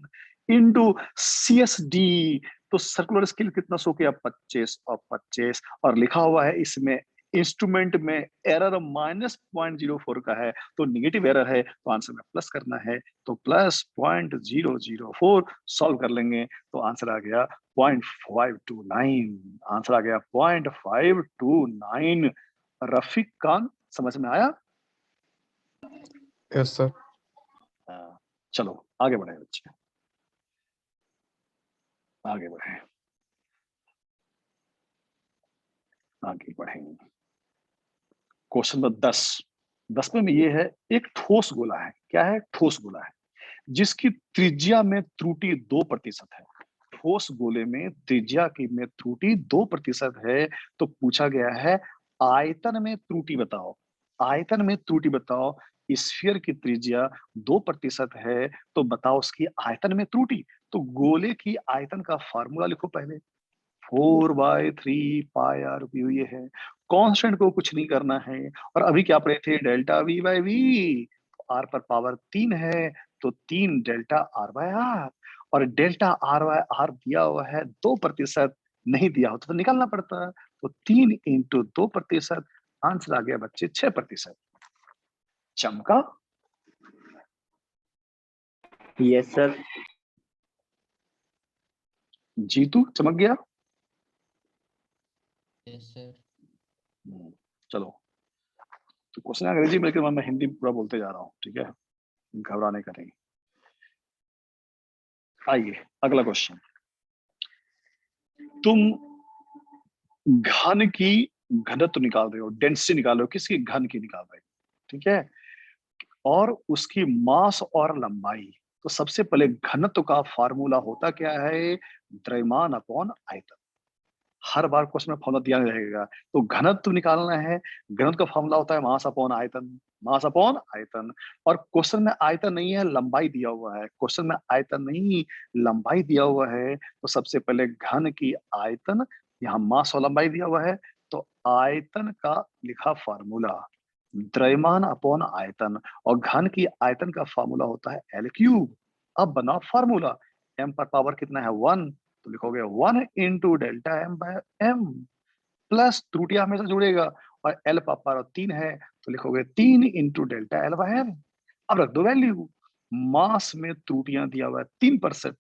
into CSD। तो सर्कुलर स्केल कितना शो किया, 25 और 25, और लिखा हुआ है इसमें इंस्ट्रूमेंट में एरर -0.04 का है तो निगेटिव एरर है तो आंसर में प्लस करना है, तो प्लस 0.004 सॉल्व कर लेंगे तो आंसर आ गया 0.529। आंसर आ गया 0.529। रफीक खान, समझ में आया? Yes sir. चलो आगे बढ़े बच्चे, आगे बढ़े, आगे बढ़ेंगे। क्वेश्चन नंबर 10 में ये है, एक ठोस गोला है। क्या है? ठोस गोला है जिसकी त्रिज्या में त्रुटि 2% है। ठोस गोले में त्रिज्या की में त्रुटि 2% है तो पूछा गया है आयतन में त्रुटि बताओ। आयतन में त्रुटि बताओ। स्फीयर की त्रिज्या 2% है तो बताओ उसकी आयतन में त्रुटि। तो गोले की आयतन का फार्मूला लिखो पहले, 4/3 पाई आर व्यू ये है। कांस्टेंट को कुछ नहीं करना है। और अभी क्या पढ़े थे? Delta V by V. R पर पावर 3 है तो 3 डेल्टा आर बाय आर। और डेल्टा आर बाय आर दिया हुआ है 2%, नहीं दिया होता तो निकालना पड़ता। तो 3 इंटू 2%, आंसर आ गया बच्चे 6%। चमका? Yes sir. जीतू चमक गया? Yes sir. चलो, तो क्वेश्चन अंग्रेजी में, लेकिन मैं हिंदी पूरा बोलते जा रहा हूँ, ठीक है? घबराने का नहीं। आइए अगला क्वेश्चन। तुम घन की घनत्व निकाल रहे हो, डेंसिटी निकाल रहे हो, किसकी? घन की निकाल रहे हो, ठीक है? और उसकी मास और लंबाई। तो सबसे पहले घनत्व का फार्मूला होता क्या है? द्रव्यमान अपॉन आयतन। हर बार क्वेश्चन में फॉर्मूला दिया रहेगा। तो घनत्व निकालना है, घनत्व का फॉर्मूला होता है मास अपॉन आयतन। मास अपॉन आयतन। और क्वेश्चन में आयतन नहीं है, लंबाई दिया हुआ है। क्वेश्चन में आयतन नहीं, लंबाई दिया हुआ है। तो सबसे पहले घन की आयतन, यहाँ मास और लंबाई दिया हुआ है तो आयतन का लिखा फार्मूला द्रव्यमान अपॉन आयतन। और घन की आयतन का फार्मूला होता है L3। अब बना फार्मूला, m पर पावर कितना है? 1, तो लिखोगे 1 into delta M by M. Plus त्रुटियां हमेशा जुड़ेगा और L पर पावर 3 है तो लिखोगे 3 into delta L by M. अब रख दो वैल्यू। मास में त्रुटियां दिया हुआ है 3%,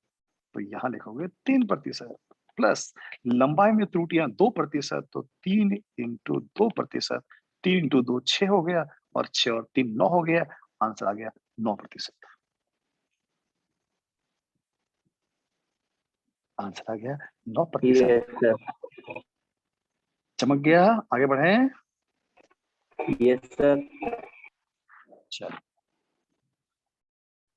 तो यहां लिखोगे 3%। प्लस लंबाई में त्रुटियां 2%, तो 3 इंटू 2%। 3 इंटू 2 6 हो गया, और 6 और 3 9 हो गया। आंसर आ गया 9%। आंसर आ गया 9%। Yes sir. चमक गया? आगे बढ़े। Yes sir. चलो,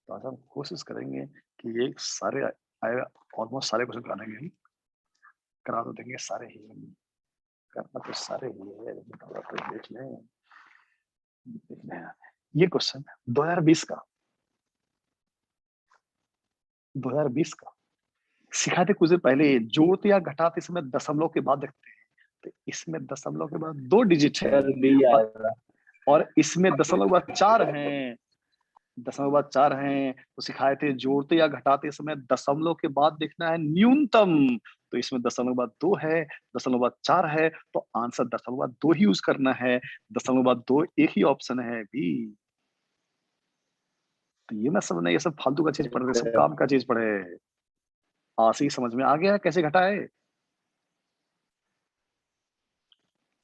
तो आज हम कोशिश करेंगे कि ये सारे आए, ऑलमोस्ट सारे क्वेश्चन कराएंगे, करा तो देंगे सारे ही। करना तो सारे ही है, लेकिन थोड़ा तो देख लें। ये क्वेश्चन 2020 का, 2020 का सिखाते कुछ दिन पहले। जोड़ते या घटाते समय दशमलव के बाद देखते हैं, तो इसमें दशमलव के बाद 2 डिजिट है, सर बी आएगा। और इसमें दशमलव के बाद 4 हैं। दशमलव के बाद 4 हैं, तो सिखाए थे जोड़ते या घटाते समय दशमलव के बाद देखना है न्यूनतम। तो इसमें दशमलव के बाद 2 है, दशमलव के बाद 4 है, तो आंसर दशमलव के बाद 2 ही यूज करना है। दशमलव के बाद 2 एक ही ऑप्शन है, बी। तो ये ना सब, नहीं ये सब फालतू का चीज पढ़ रहे, सब काम का चीज पढ़े। आशी समझ में आ गया कैसे घटाए?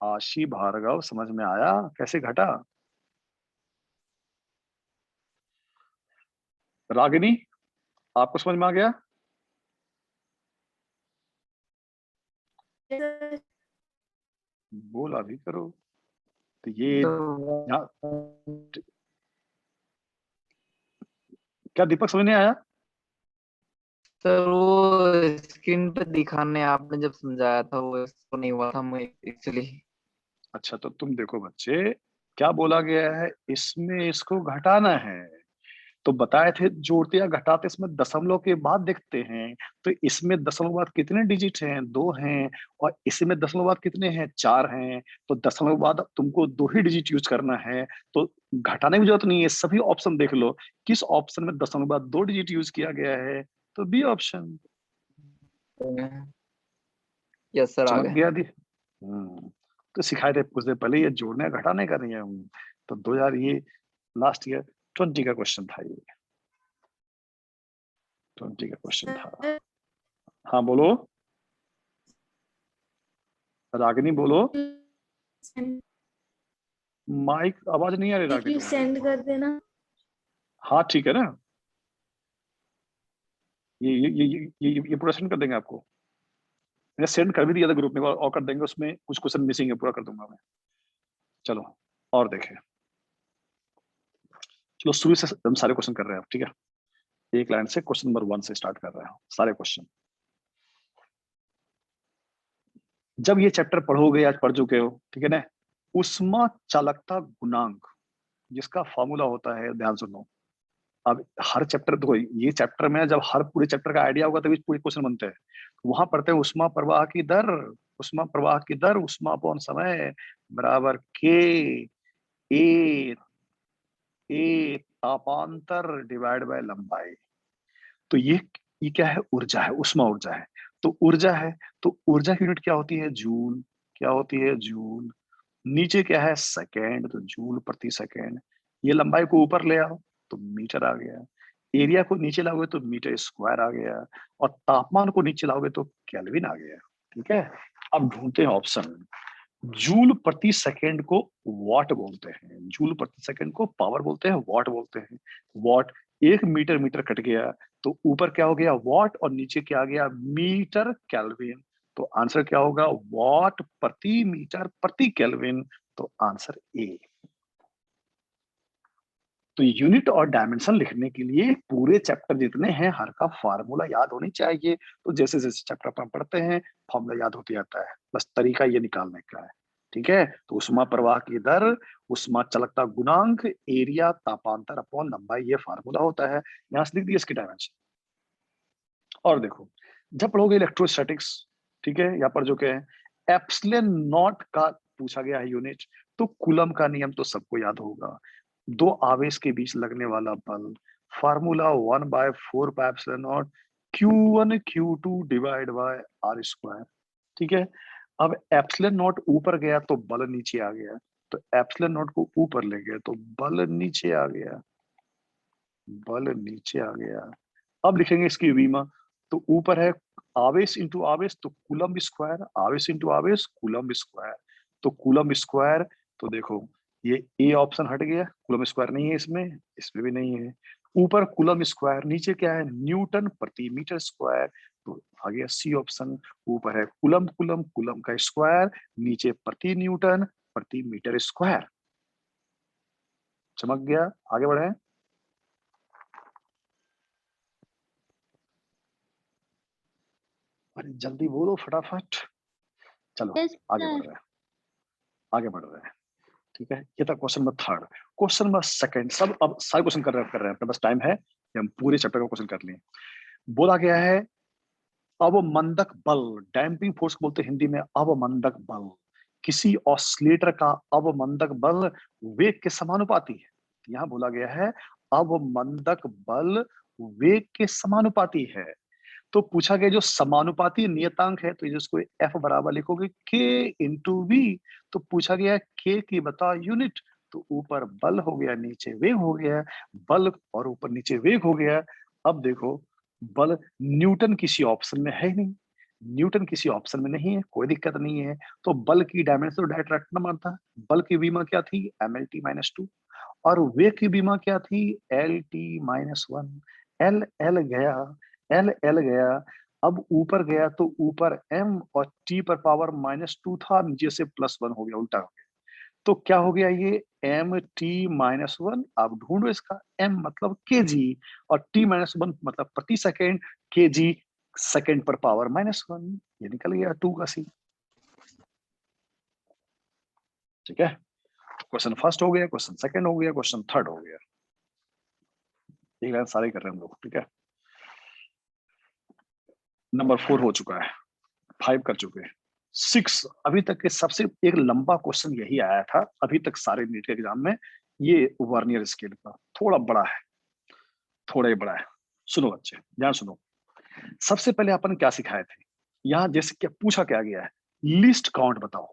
आशी भार्गव समझ में आया कैसे घटा? रागिनी, आपको समझ में आ गया? बोला भी करो। तो ये यहाँ, क्या दीपक समझ नहीं आया? सर वो स्क्रीन पे दिखाने आपने जब समझाया था वो इसको नहीं हुआ था एक्चुअली। अच्छा, तो तुम देखो बच्चे, क्या बोला गया है इसमें, इसको घटाना है। तो बताए थे जोड़ते या घटाते इसमें दशमलव के बाद देखते हैं। तो इसमें दशमलव के बाद कितने डिजिट हैं? 2 हैं। और इसमें दशमलव के बाद कितने हैं? 4 हैं। तो दशमलव के बाद तुमको 2 ही डिजिट यूज करना है, तो घटाने की जरूरत नहीं है। सभी ऑप्शन देख लो, किस ऑप्शन में दशमलव के बाद 2 डिजिट यूज किया गया है, तो बी ऑप्शन। यस सर आ चमक गए। गया दी? तो सिखाए थे कुछ देर पहले, ये जोड़ने घटाने का नहीं है। तो 2000 ये लास्ट ईयर 20 का क्वेश्चन था, ये 20 का क्वेश्चन था। हाँ बोलो रागिनी, बोलो। माइक आवाज नहीं आ रही रागिनी तुम्हारी। सेंड कर देना। हाँ ठीक है ना, ये पूरा सेंड कर देंगे आपको। मैंने सेंड कर भी दिया था ग्रुप में, और कर देंगे, उसमें कुछ क्वेश्चन मिसिंग है, पूरा कर दूंगा मैं। चलो और देखें, चलो शुरू से हम सारे क्वेश्चन कर रहे हैं, ठीक है। एक लाइन से क्वेश्चन नंबर 1 से स्टार्ट कर रहे हैं सारे क्वेश्चन। जब ये चैप्टर पढ़ोगे, आज पढ़ चुके हो, ठीक है ना। उष्मा चालकता गुणांक, जिसका फॉर्मूला होता है, ध्यान सुनो। अब हर चैप्टर देखो, ये चैप्टर में जब हर पूरे चैप्टर का आइडिया होगा तभी पूरे क्वेश्चन बनते हैं। वहां पढ़ते हैं उष्मा प्रवाह की दर, उष्मा प्रवाह की दर, उष्मा अपॉन समय बराबर के ए तापांतर डिवाइड बाय लंबाई। तो ये क्या है, ऊर्जा है, उष्मा ऊर्जा है। तो ऊर्जा है, तो ऊर्जा की यूनिट क्या होती है, जूल। क्या होती है, जूल। नीचे क्या है, सेकेंड, तो जूल प्रति सेकेंड। ये लंबाई को ऊपर ले आओ तो मीटर आ गया, एरिया को नीचे लाओगे तो मीटर स्क्वायर आ गया, और तापमान को नीचे लाओगे तो केल्विन आ गया। ठीक है, अब ढूंढते हैं ऑप्शन। जूल प्रति सेकेंड को वॉट बोलते हैं, जूल प्रति सेकेंड को पावर बोलते हैं, वॉट बोलते हैं। वॉट, एक मीटर, मीटर कट गया तो ऊपर क्या हो गया, वॉट, और नीचे क्या आ गया, मीटर केल्विन। तो आंसर क्या होगा, वॉट प्रति मीटर प्रति केल्विन। तो आंसर ए। तो यूनिट और डायमेंशन लिखने के लिए पूरे चैप्टर जितने हैं, हर का फार्मूला याद होनी चाहिए। तो जैसे जैसे चैप्टर पर पढ़ते हैं फार्मूला याद होते जाता है, बस तरीका ये निकालने का है। ठीक है, तो उष्मा प्रवाह की दर, उष्मा चालकता गुणांक, एरिया तापांतर अपॉन लंबाई, ये फार्मूला होता है। यहां से लिख दिया इसकी डायमेंशन। और देखो, जब पढ़ोगे इलेक्ट्रोस्टैटिक्स, ठीक है, यहाँ पर जो क्या है, एप्सिलॉन नॉट का पूछा गया है यूनिट। तो कूलम का नियम तो सबको याद होगा, दो आवेश के बीच लगने वाला बल, formula 1/4 pi epsilon not Q1 Q2 divide by R square. ठीक है, अब एप्सिलॉन नॉट ऊपर गया तो बल नीचे आ गया, तो एप्सिलॉन नॉट को ऊपर ले गया तो बल नीचे आ गया, बल नीचे आ गया। अब लिखेंगे इसकी विमा। तो ऊपर है आवेश इंटू आवेश, तो कूलम स्क्वायर, आवेश इंटू आवेश कूलम स्क्वायर। तो कूलम स्क्वायर, तो देखो ये ए ऑप्शन हट गया, कूलम स्क्वायर नहीं है इसमें, इसमें भी नहीं है। ऊपर कूलम स्क्वायर, नीचे क्या है, न्यूटन प्रति मीटर स्क्वायर। तो आ गया सी ऑप्शन। ऊपर है कूलम कूलम कूलम का स्क्वायर, नीचे प्रति न्यूटन प्रति मीटर स्क्वायर। चमक गया, आगे बढ़े। अरे जल्दी बोलो फटाफट, चलो आगे बढ़ रहे हैं, आगे बढ़ रहे हैं। ठीक है, ये था क्वेश्चन नंबर 3। क्वेश्चन नंबर 2, सब अब सारे क्वेश्चन कर रहे हैं, अपने पास टाइम है कि हम पूरे चैप्टर का क्वेश्चन कर लिए। बोला गया है अवमंदक बल, डैम्पिंग फोर्स बोलते हैं हिंदी में अवमंदक बल। किसी ऑसिलेटर का अवमंदक बल वेग के समानुपाती है। यहाँ बोला गया है अवमंदक बल वेग के समानुपाती है। तो पूछा गया जो समानुपाती नियतांक है, तो जिसको F बराबर लिखोगे K इंटू वी। तो पूछा गया K की बता यूनिट, तो ऊपर बल हो गया, नीचे वेग हो गया, बल और ऊपर नीचे वेग हो गया। अब देखो, बल न्यूटन किसी ऑप्शन में है नहीं, न्यूटन किसी ऑप्शन में नहीं है, कोई दिक्कत नहीं है। तो बल की डायमेंशन तो डायरेक्ट रटना मारता। बल की बीमा क्या थी, mlt-2, और वेग की बीमा क्या थी, lt-1। एल एल गया, एल एल गया। अब ऊपर गया तो ऊपर m और t पर पावर -2 था, नीचे से +1 हो गया, उल्टा हो गया। तो क्या हो गया ये, mt-1। अब ढूंढो इसका, m मतलब kg और t-1 मतलब प्रति सेकेंड, kg सेकेंड पर पावर -1। ये निकल गया 2 का सी। ठीक है, क्वेश्चन फर्स्ट हो गया, क्वेश्चन सेकंड हो गया, क्वेश्चन थर्ड हो गया। एक लाइन सारे कर रहे हैं हम लोग। ठीक है, नंबर 4 हो चुका है, 5 कर चुके हैं, 6 अभी तक के सबसे एक लंबा क्वेश्चन यही आया था अभी तक सारे नीट के एग्जाम में। ये वर्नियर स्केल का थोड़ा बड़ा है, थोड़ा ही बड़ा है। सुनो बच्चे, ध्यान सुनो। सबसे पहले अपन क्या सिखाए थे, यहाँ जैसे क्या पूछा क्या गया है, लिस्ट काउंट बताओ।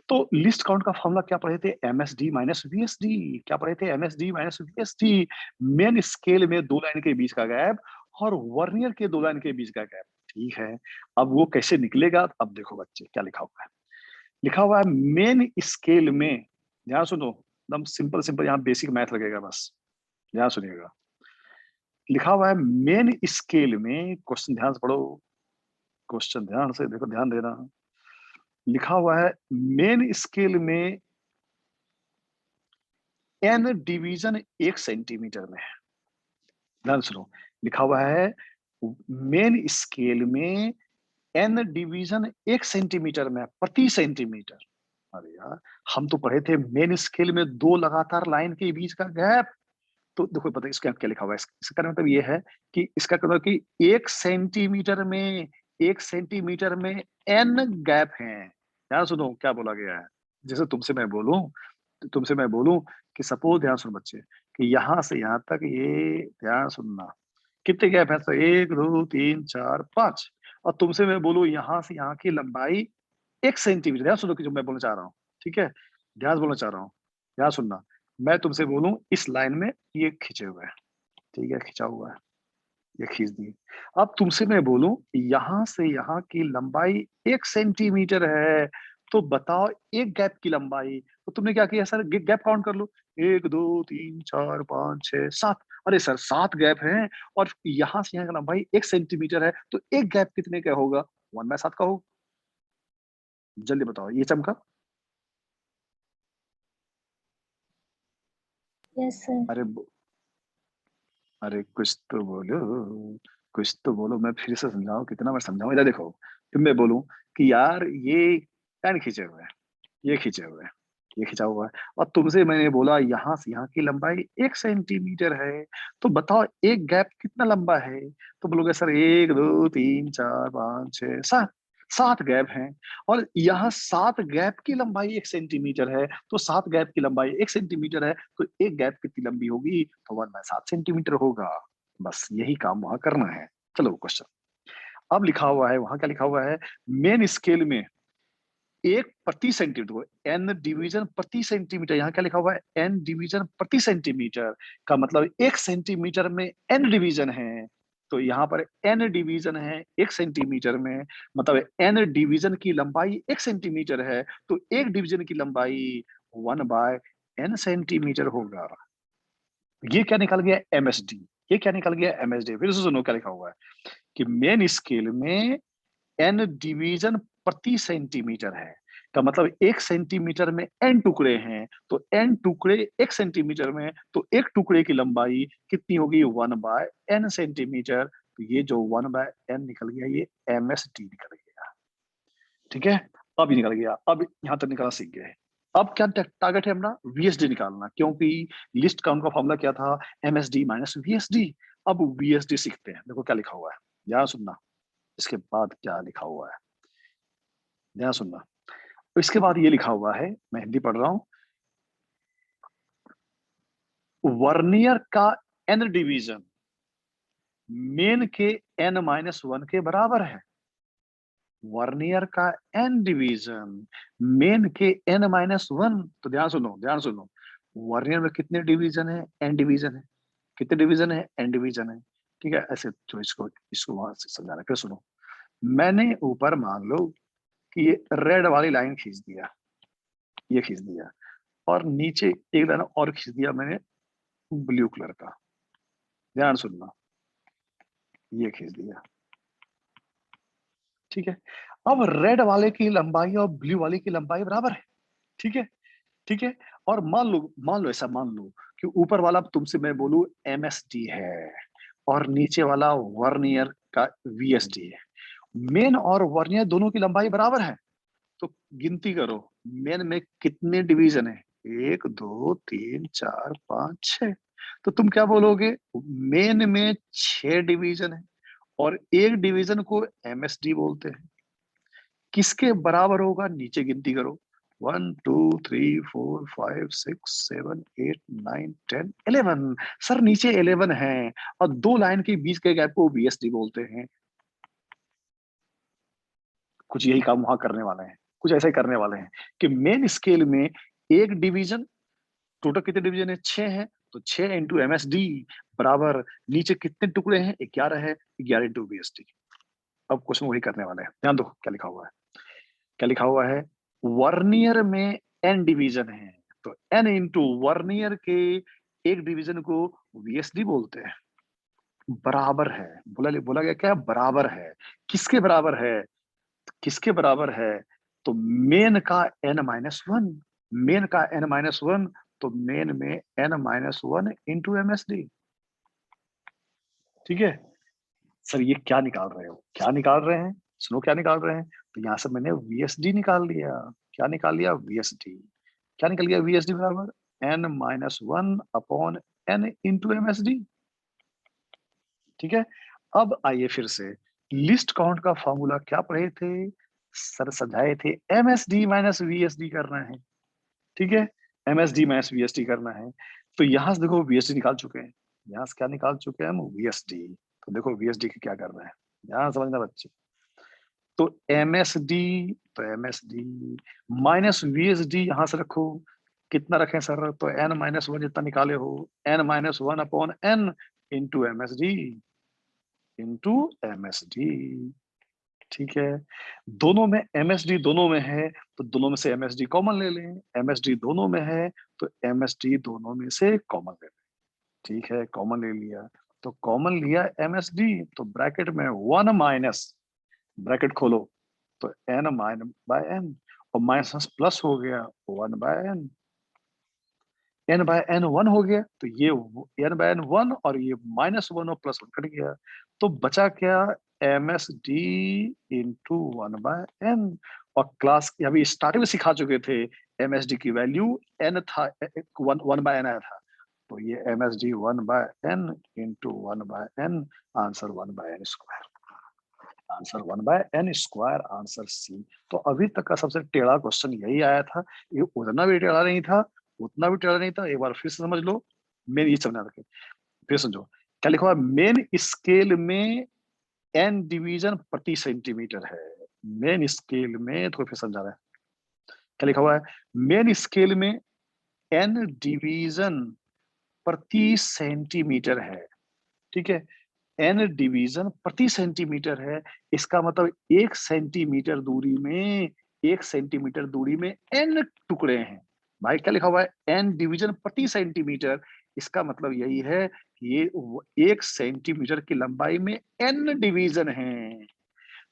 तो लिस्ट काउंट का फॉर्मूला क्या पढ़े थे? MSD minus VSD। क्या पढ़े थे? MSD minus VSD। Main scale में दो लाइन के बीच का गैप और वर्नियर के दो लाइन के बीच का गैप। ठीक है, अब वो कैसे निकलेगा? अब देखो बच्चे क्या लिखा हुआ है। लिखा हुआ है मेन स्केल में, ध्यान सुनो, एकदम सिंपल सिंपल, यहाँ बेसिक मैथ लगेगा, बस ध्यान सुनिएगा। लिखा हुआ है मेन स्केल में, क्वेश्चन ध्यान से पढ़ो, क्वेश्चन ध्यान से देखो, ध्यान देना। लिखा हुआ है मेन स्केल में n डिवीजन 1 सेंटीमीटर में है। ध्यान सुनो, लिखा हुआ है मेन स्केल में n डिवीजन 1 सेंटीमीटर में, प्रति सेंटीमीटर। अरे यार, हम तो पढ़े थे मेन स्केल में दो लगातार लाइन के बीच का गैप। तो देखो पता है इसका क्या लिखा हुआ है, इसका मतलब ये है कि इसका मतलब कि 1 सेंटीमीटर में n गैप है। ध्यान सुनो क्या बोला गया है। जैसे तुमसे मैं बोलूं कि सपोज, ध्यान सुनो बच्चे, कि यहां से यहां तक ये, ध्यान सुनना, कितने गैप है? तो 1 2 3 4 5। और तुमसे मैं बोलूं यहां से यहाँ की लंबाई 1 सेंटीमीटर। ध्यान सुनो कि जो मैं बोलना चाह रहा हूँ, ठीक है, ध्यान से बोलना चाह रहा हूँ, ध्यान सुनना। मैं तुमसे बोलूं इस लाइन में ये खींचे हुए है, ठीक है, खींचा हुआ है, ये खींच दी। अब तुमसे मैं बोलूं यहां से यहाँ की लंबाई 1 सेंटीमीटर है, तो बताओ एक गैप की लंबाई। तो तुमने क्या किया सर? गैप काउंट कर लो, 1 2 3 4 5 6 7। अरे सर 7 गैप हैं, और यहां से यहाँ की लंबाई 1 सेंटीमीटर है, तो एक गैप कितने का होगा? 1/7 का होगा। जल्दी बताओ, ये चमका? Yes sir. अरे अरे कुछ तो बोलो, कुछ तो बोलो। मैं फिर से समझाऊं, कितना बार समझाऊं? इधर देखो, फिर मैं बोलूं कि यार ये क्या खींचे हुए हैं, ये खींचे हुए हैं, ये खींचा हुआ है, और तुमसे मैंने बोला यहाँ से यहाँ की लंबाई 1 सेंटीमीटर है, तो बताओ एक गैप कितना लंबा है? तो बोलोगे सर 1 2 3 4 5 6 7, 7 गैप हैं। और यहाँ 7 गैप की लंबाई 1 सेंटीमीटर है, तो 7 गैप की लंबाई 1 सेंटीमीटर है, तो एक गैप कितनी लंबी होगी? तो 1/7 सेंटीमीटर होगा। बस यही काम वहां करना है। चलो क्वेश्चन अब लिखा हुआ है, वहां क्या लिखा हुआ है? मेन स्केल में 1 प्रति सेंटीमीटर, n डिवीजन प्रति सेंटीमीटर। यहाँ क्या लिखा हुआ है? n डिवीजन प्रति सेंटीमीटर का मतलब 1 सेंटीमीटर में n डिवीजन है। तो यहाँ पर n डिवीजन है 1 सेंटीमीटर में, मतलब n डिवीजन की लंबाई 1 सेंटीमीटर है, तो एक डिवीजन की लंबाई 1/n सेंटीमीटर होगा। ये क्या निकल गया? MSD। ये क्या निकल गया? MSD। फिर से सुनो क्या लिखा हुआ है कि मेन स्केल में n डिवीजन प्रति सेंटीमीटर है, का मतलब 1 सेंटीमीटर में n टुकड़े हैं, तो n टुकड़े 1 सेंटीमीटर में, तो एक टुकड़े की लंबाई कितनी होगी? 1/n centimetre. तो ये जो 1/n निकल गया, ये MSD निकल गया। ठीक है, अब ये निकल गया, अब यहां तक निकालना सीख गए। अब क्या टारगेट है अपना? VSD निकालना, क्योंकि लिस्ट काउंट का फॉर्मूला क्या था? MSD minus VSD। अब VSD सीखते हैं। देखो क्या लिखा हुआ है, ध्यान सुनना, इसके बाद क्या लिखा हुआ है, ध्यान सुनना। इसके बाद ये लिखा हुआ है, मैं हिंदी पढ़ रहा हूं, वर्नियर का n डिवीजन मेन के n-1 के बराबर है। वर्नियर का n डिवीजन मेन के n-1। तो ध्यान सुनो, ध्यान सुनो, वर्नियर में कितने डिवीजन है? n डिवीजन है। कितने डिवीजन है? n डिवीजन है। ठीक है, ऐसे तो इसको इसको वहां से समझाना। फिर सुनो, मैंने ऊपर मान लो कि ये रेड वाली लाइन खींच दिया, ये खींच दिया, और नीचे एक लाइन और खींच दिया मैंने ब्लू कलर का। ध्यान सुनना, ये खींच दिया, ठीक है। अब रेड वाले की लंबाई और ब्लू वाले की लंबाई बराबर है, ठीक है, ठीक है। और मान लो ऐसा मान लो कि ऊपर वाला तुमसे मैं बोलूं MSD है, और नीचे वाला वर्नियर का VSD है। मेन और वर्नियर दोनों की लंबाई बराबर है, तो गिनती करो मेन में कितने डिवीजन है? 1 2 3 4 5 6। तो तुम क्या बोलोगे? मेन में 6 डिवीजन है, और एक डिवीजन को MSD बोलते हैं। किसके बराबर होगा? नीचे गिनती करो, 1 2 3 4 5 6 7 8 9 10 11। सर नीचे 11 है, और दो लाइन के बीच के गैप को VSD बोलते हैं। कुछ यही काम वहां करने वाले हैं, कुछ ऐसा ही करने वाले हैं कि मेन स्केल में एक डिवीजन, टोटल कितने डिवीजन है, 6 है, तो 6 इंटू MSD बराबर नीचे कितने टुकड़े हैं, 11 है, 11 इंटू VSD। अब क्वेश्चन वही करने वाले हैं, ध्यान दो क्या लिखा हुआ है। क्या लिखा हुआ है, वर्नियर में n डिवीजन है, तो n इंटू वर्नियर के एक डिवीजन को VSD बोलते हैं, बराबर है, बोला गया क्या, बराबर है, किसके बराबर है, किसके बराबर है, तो मेन का n-1, मेन का n-1, तो मेन में n-1 इंटू MSD। ठीक है सर, ये क्या निकाल रहे हो, क्या निकाल रहे हैं, सुनो क्या निकाल रहे हैं, तो यहां से मैंने VSD निकाल लिया। क्या निकाल लिया, VSD। क्या निकल गया, VSD बराबर n-1 upon n into MSD। ठीक है, अब आइए फिर से लिस्ट काउंट का फॉर्मूला क्या पढ़े थे सर, समझाए थे, MSD माइनस VSD करना है। ठीक है, MSD माइनस VSD करना है, तो यहां से देखो VSD निकाल चुके हैं, यहां से क्या निकाल चुके हैं हम, VSD। तो देखो VSD की क्या करना है, यहां समझना बच्चे, तो MSD, तो MSD माइनस VSD यहां से रखो, कितना रखें सर, तो n-1 जितना निकाले हो, n-1 upon n into MSD, into MSD। ठीक है, दोनों में MSD दोनों में है, तो दोनों में से MSD कॉमन ले लें, MSD दोनों में है, तो MSD दोनों में से कॉमन ले लें। ठीक है, कॉमन ले लिया, तो कॉमन लिया MSD, तो ब्रैकेट में 1 माइनस, ब्रैकेट खोलो, तो n माइनस बाय n, और माइनस प्लस हो गया 1 by n, n by n 1 हो गया, तो ये n बाय n 1 और ये -1 और +1 कट गया, तो बचा क्या, MSD इंटू 1 बाय n। और क्लास अभी स्टार्टिंग में सिखा चुके थे, MSD की वैल्यू n था, 1 बाय n आया था, तो ये MSD 1 by n into 1 by n, answer 1 by n square, answer 1 by n square, answer C. तो अभी तक का सबसे टेढ़ा क्वेश्चन यही आया था, ये उतना भी टेढ़ा नहीं था, उतना भी टेढ़ा नहीं था, एक बार फिर से समझ लो, मेन ये समझना रखे, फिर समझो क्या लिखा हुआ है, मेन स्केल में n डिवीजन प्रति सेंटीमीटर है, मेन स्केल में, तो फिर समझा रहा है, क्या लिखा हुआ है, मेन स्केल में n डिवीजन प्रति सेंटीमीटर है। ठीक है, n डिवीजन प्रति सेंटीमीटर है, इसका मतलब 1 सेंटीमीटर दूरी में, 1 सेंटीमीटर दूरी में n टुकड़े हैं। भाई क्या लिखा हुआ है, n डिवीजन प्रति सेंटीमीटर, इसका मतलब यही है कि ये 1 सेंटीमीटर की लंबाई में n डिवीजन है।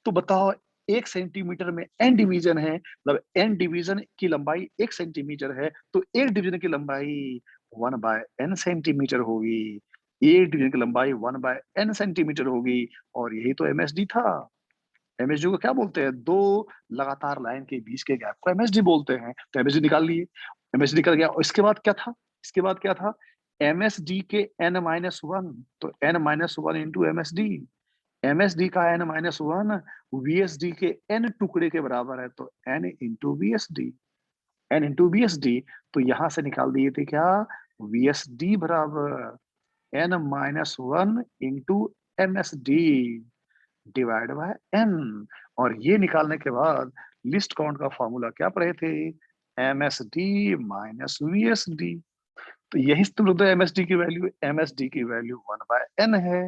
तो बताओ 1 सेंटीमीटर में n डिवीजन है, मतलब n डिवीजन की लंबाई 1 सेंटीमीटर है, तो एक डिवीजन की लंबाई 1 बाय n सेंटीमीटर होगी, एक डिवीजन की लंबाई 1 बाय n सेंटीमीटर होगी, और यही तो MSD था। MSD को क्या बोलते हैं, दो लगातार लाइन के बीच के गैप को MSD बोलते हैं, तो MSD निकाल लिए, MSD निकल गया, और इसके बाद क्या था, इसके बाद क्या था, MSD के n-1, तो n-1 इंटू MSD, MSD का n-1 VSD के n टुकड़े के बराबर है, तो n into VSD, n into VSD, तो यहां से निकाल दिए थे क्या, VSD बराबर n-1 into MSD divide by n, और ये निकालने के बाद लिस्ट काउंट का फॉर्मूला क्या पढ़े थे, MSD माइनस VSD, तो यही तुम लोग MSD की वैल्यू, MSD की वैल्यू 1 बाय n है,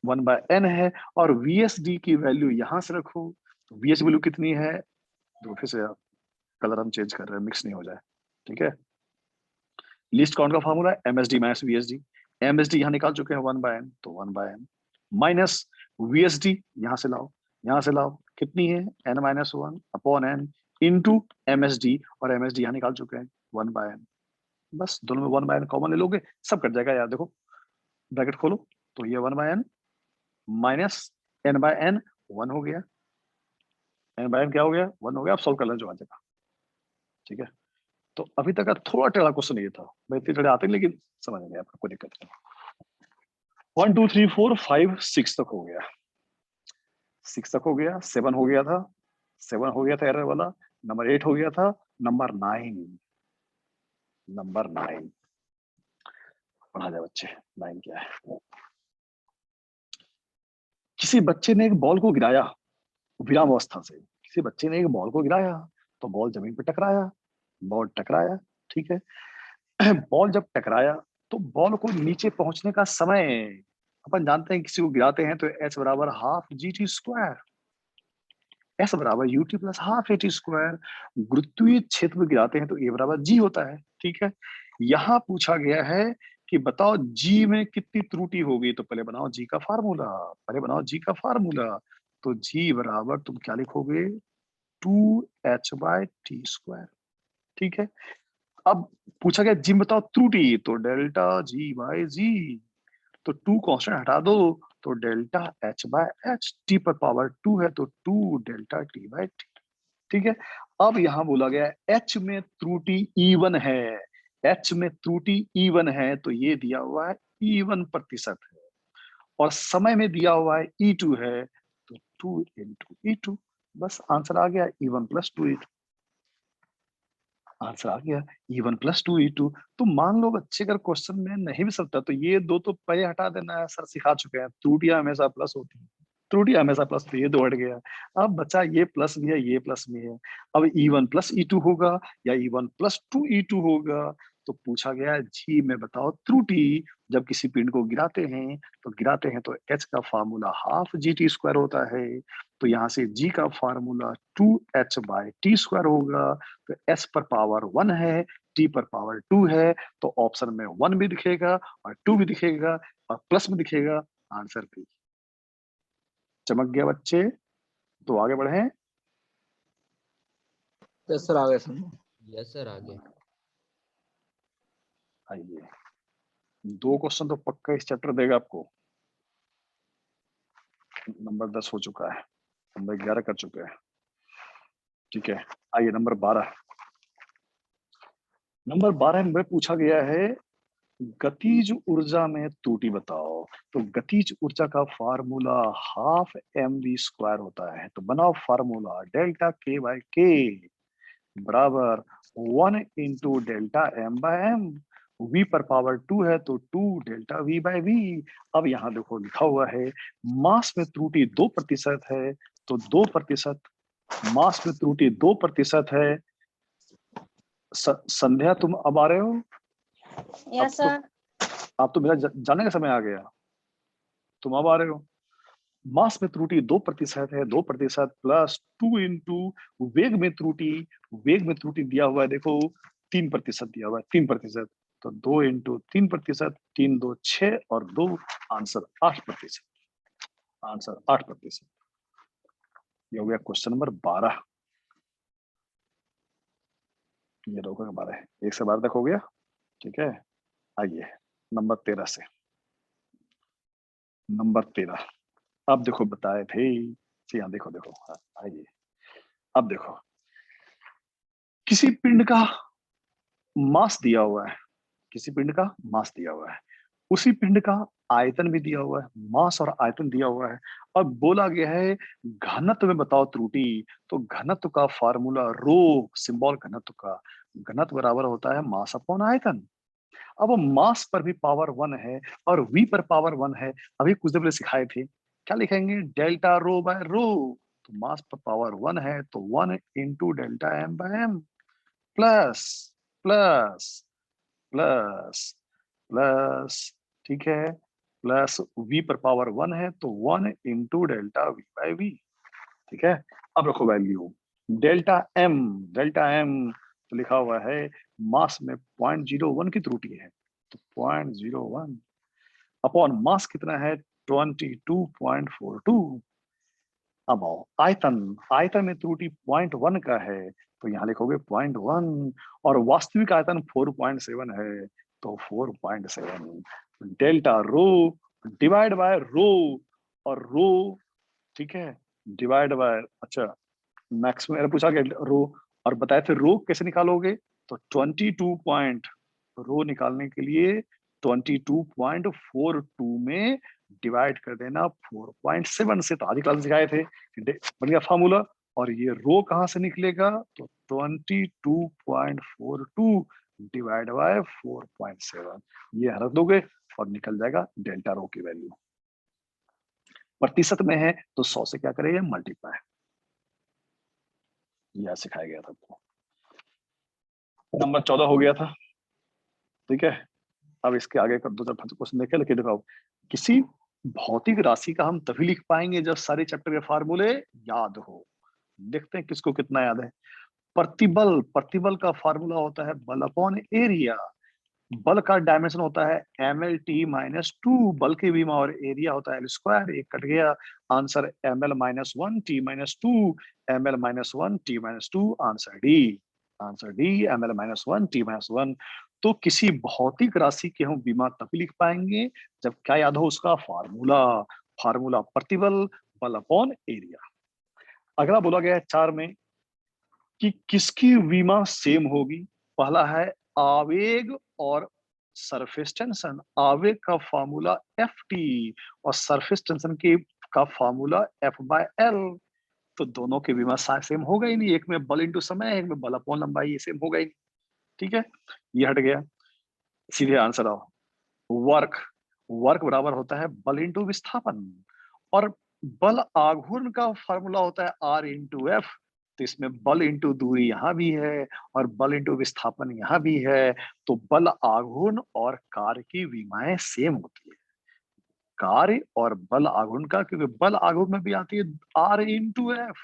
1 बाय n है, और VSD की वैल्यू यहां से रखो, तो VSD वैल्यू कितनी है, तो फिर से कलर हम चेंज कर रहे हैं, मिक्स नहीं हो जाए। ठीक है, लिस्ट काउंट का फॉर्मूला है MSD माइनस VSD, MSD यहाँ निकाल चुके हैं 1 बाय n, तो 1 बाय n माइनस VSD, यहाँ से लाओ, यहाँ से लाओ, कितनी है, n-1 upon n into MSD, और MSD यहाँ निकाल चुके हैं 1 बाय n, बस दोनों में 1 बाय n कॉमन ले लोगे, सब कट जाएगा यार, देखो ब्रैकेट खोलो, तो ये 1 by n minus n by n 1 हो गया, n बाय n क्या हो गया, 1 हो गया, अब सॉल्व कर लें जो आ जाएगा। ठीक है, तो अभी तक का थोड़ा टेढ़ा क्वेश्चन ये था, भाई इतने टेढ़े आते हैं लेकिन समझ नहीं आपको, कोई दिक्कत नहीं। 1 2 3 4 5 6 तक हो गया, 6 तक हो गया, 7 हो गया था, 7 हो गया था एरर वाला, नंबर 8 हो गया था, नंबर 9, नंबर 9 पढ़ा जाए बच्चे, 9 क्या है, किसी बच्चे ने एक बॉल को गिराया विराम अवस्था से, किसी बच्चे ने एक बॉल को गिराया तो बॉल जमीन पे टकराया, बॉल टकराया, ठीक है। बॉल जब टकराया तो बॉल को नीचे पहुंचने का समय, अपन जानते हैं किसी को गिराते हैं तो h बराबर हाफ GT स्क्वायर, S बराबर UT plus half AT square. गुरुत्वीय क्षेत्र में गिराते हैं तो A बराबर G होता है, ठीक है। यहाँ पूछा गया है कि बताओ G में कितनी त्रुटि होगी, तो पहले बनाओ G का फार्मूला, पहले बनाओ G का फार्मूला। तो G बराबर तुम क्या लिखोगे, 2h/t स्क्वायर, ठीक है। अब पूछा गया G बताओ त्रुटि, तो डेल्टा G/G, तो 2 कांस्टेंट हटा दो तो डेल्टा h/h, t पर पावर 2 है तो 2 डेल्टा t/t, ठीक है। अब यहां बोला गया h में त्रुटि E1 है, h में त्रुटि E1 है तो ये दिया हुआ है E1% है, और समय में दिया हुआ है E2 है तो 2 into E2, बस आंसर आ गया E1 + 2E2, आंसर आ गया E1 + 2E2। तो मान लो बच्चे अगर क्वेश्चन में नहीं भी सकता तो ये दो तो पहले हटा देना है, सर सिखा चुके हैं, त्रुटियां हमेशा प्लस होती हैं, त्रुटियां हमेशा प्लस, तो ये दो हट गया। अब बचा ये प्लस भी है, ये प्लस भी है। अब E1 + E2 होगा या E1 + 2E2 होगा, तो पूछा गया जी में बताओ त्रुटि, जब किसी पिंड को गिराते हैं तो h का फार्मूला हाफ GT स्क्वायर होता है, तो यहाँ से g का फार्मूला 2h/t स्क्वायर होगा। तो s पर पावर 1 है, t पर पावर 2 है, तो ऑप्शन में 1 भी दिखेगा और 2 भी दिखेगा और प्लस में दिखेगा, आंसर भी। चमक गया बच्चे, तो आगे बढ़े। यस सर, आ गए समझ। यस सर, आगे। आइए, 2 क्वेश्चन तो पक्का इस चैप्टर देगा आपको। नंबर 10 हो चुका है, नंबर 11 कर चुके हैं, ठीक है। आइए नंबर 12, नंबर 12 में पूछा गया है गतिज ऊर्जा में त्रुटि बताओ। तो गतिज ऊर्जा का फार्मूला हाफ mv स्क्वायर होता है, तो बनाओ फार्मूला, डेल्टा k/k बराबर 1 into डेल्टा m/m, v पर पावर 2 है तो 2 डेल्टा v/v। अब यहाँ देखो लिखा हुआ है मास में त्रुटि 2% है, तो 2%, मास में त्रुटि 2% है। संध्या तुम अब आ रहे हो? Yes sir. अब तो मेरा जाने का समय आ गया, तुम अब आ रहे हो। मास में त्रुटि 2% है, 2% प्लस 2 इंटू वेग में त्रुटि, वेग में त्रुटि दिया हुआ है देखो 3% दिया हुआ है, 3%, तो 2 इंटू 3%, 3 2 6 और 2, आंसर 8%, आंसर 8%। ये हो गया क्वेश्चन नंबर 12, ये रोका 12, 1 से 12 तक हो गया, ठीक है। आइए नंबर 13 से, नंबर 13, अब देखो बताए थे, यहाँ देखो देखो, आइए अब देखो, किसी पिंड का मास दिया हुआ है, किसी पिंड का मास दिया हुआ है, उसी पिंड का आयतन भी दिया हुआ है, मास और आयतन दिया हुआ है, और बोला गया है घनत्व में बताओ त्रुटि। तो घनत्व का फार्मूला रो, सिंबल घनत्व का, घनत्व बराबर होता है मास अपॉन आयतन। अब मास पर भी पावर 1 है और वी पर पावर 1 है, अभी कुछ देर पहले सिखाए थे, क्या लिखेंगे, डेल्टा रो बाय रो। तो मास पर पावर 1 है तो 1 into delta m/m plus plus plus plus, ठीक है, प्लस v पर पावर 1 है तो 1 इंटू डेल्टा v/v, ठीक है। अब रखो value, delta m, delta m तो लिखा हुआ है मास में 0.01 की त्रुटि है, तो 0.01 अपॉन मास कितना है 22.42। अब आओ आयतन, आयतन में त्रुटि 0.1 का है तो यहाँ लिखोगे 0.1, और वास्तविक आयतन 4.7 है तो 4.7, डेल्टा रो डिवाइड बाय रो, और रो, ठीक है, डिवाइड बाय, अच्छा मैक्सिमम पूछा गया रो, और बताए थे रो कैसे निकालोगे, तो 22 पॉइंट, रो निकालने के लिए 22.42 में डिवाइड कर देना 4.7 से, तो आधी क्लास सिखाए थे, बन गया फॉर्मूला। और ये रो कहाँ से निकलेगा, तो 22.42 डिवाइड बाय 4.7, ये रख दोगे और निकल जाएगा डेल्टा रो की वैल्यू। प्रतिशत में है तो 100 से क्या करेंगे, मल्टीप्लाई, यह सिखाया गया था आपको। नंबर 14 हो गया था, ठीक है। अब इसके आगे का 2-4 क्वेश्चन देखे, लेकिन देखो किसी भौतिक राशि का हम तभी लिख पाएंगे जब सारे चैप्टर के फार्मूले याद हो। देखते हैं किसको कितना याद है। प्रतिबल, प्रतिबल का फार्मूला होता है बल अपॉन एरिया। बल का डायमेंशन होता है ml/t-2, बल की विमा और एरिया होता है L²। एक कट गया, answer ml-1t-2, ml-1t-2, answer D, answer D ml-1t-1। तो किसी भौतिक राशि के हम विमा तभी लिख पाएंगे जब क्या याद हो उसका फार्मूला, फार्मूला प्रतिबल बल अपॉन एरिया। अगला बोला गया है 4 में कि किसकी विमा सेम होगी। पहला है आवेग और सरफेस टेंशन। आवेग का फार्मूला Ft और सरफेस टेंशन की का फार्मूला F/L। तो दोनों के विमा सेम होगा ही नहीं, एक में बल इंटू समय, एक में बल अपॉन लंबाई, ये सेम होगा ही नहीं, ठीक है। ये हट गया, सीधे आंसर आओ। वर्क, वर्क बराबर होता है बल इंटू विस्थापन, और बल आघूर्ण का फार्मूला होता है R इंटू एफ। तो इसमें बल इंटू दूरी यहाँ भी है और बल इंटू विस्थापन यहाँ भी है, तो बल आघूर्ण और कार्य की विमाएं सेम होती है। कार्य और बल आघूर्ण का, क्योंकि बल आघूर्ण में भी आती है R इंटू एफ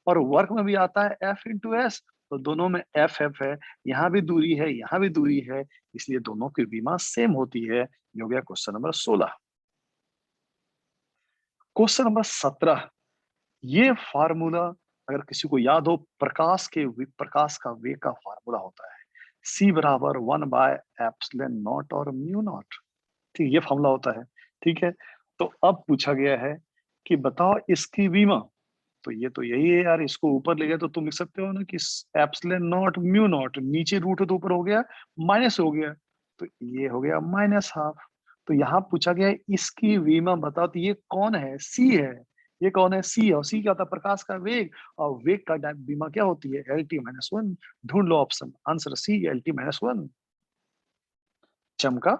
और वर्क में भी आता है F इंटू एस, तो दोनों में एफ एफ है, यहाँ भी दूरी है यहाँ भी दूरी है, इसलिए दोनों की विमा सेम होती है। ये हो गया क्वेश्चन नंबर 16। क्वेश्चन नंबर 17, ये फार्मूला अगर किसी को याद हो, प्रकाश प्रकाश का वेग का फार्मूला होता है c बराबर 1/ε0 और μ0। ठीक, ये फार्मूला होता है, ठीक है। तो अब पूछा गया है कि बताओ इसकी विमा, तो ये तो यही है यार, इसको ऊपर ले गया तो तुम लिख सकते हो ना कि ε0 μ0, नीचे रूट है तो ऊपर हो गया माइनस हो गया, तो ये हो गया -12। तो यहाँ पूछा गया है इसकी विमा बताओ, तो ये कौन है, सी है। ये कौन है, सी है, और सी क्या होता है, प्रकाश का वेग, और वेग का विमा क्या होती है, LT-1। ढूंढ लो ऑप्शन, आंसर सी, LT-1। चमका,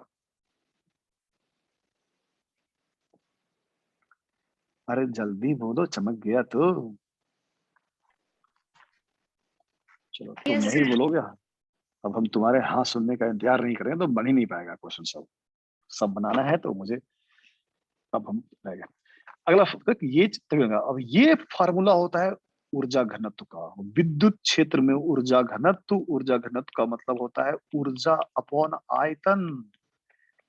अरे जल्दी बोलो, चमक गया तो। चलो तुम Yes, नहीं sir. बोलोगे, अब हम तुम्हारे हाँ सुनने का इंतजार नहीं करें तो बन ही नहीं पाएगा क्वेश्चन। सब सब बनाना है तो मुझे, अब हम रहेगा अगला ये तक। अब ये फार्मूला होता है ऊर्जा घनत्व का। विद्युत क्षेत्र में ऊर्जा घनत्व, ऊर्जा घनत्व का मतलब होता है ऊर्जा अपॉन आयतन।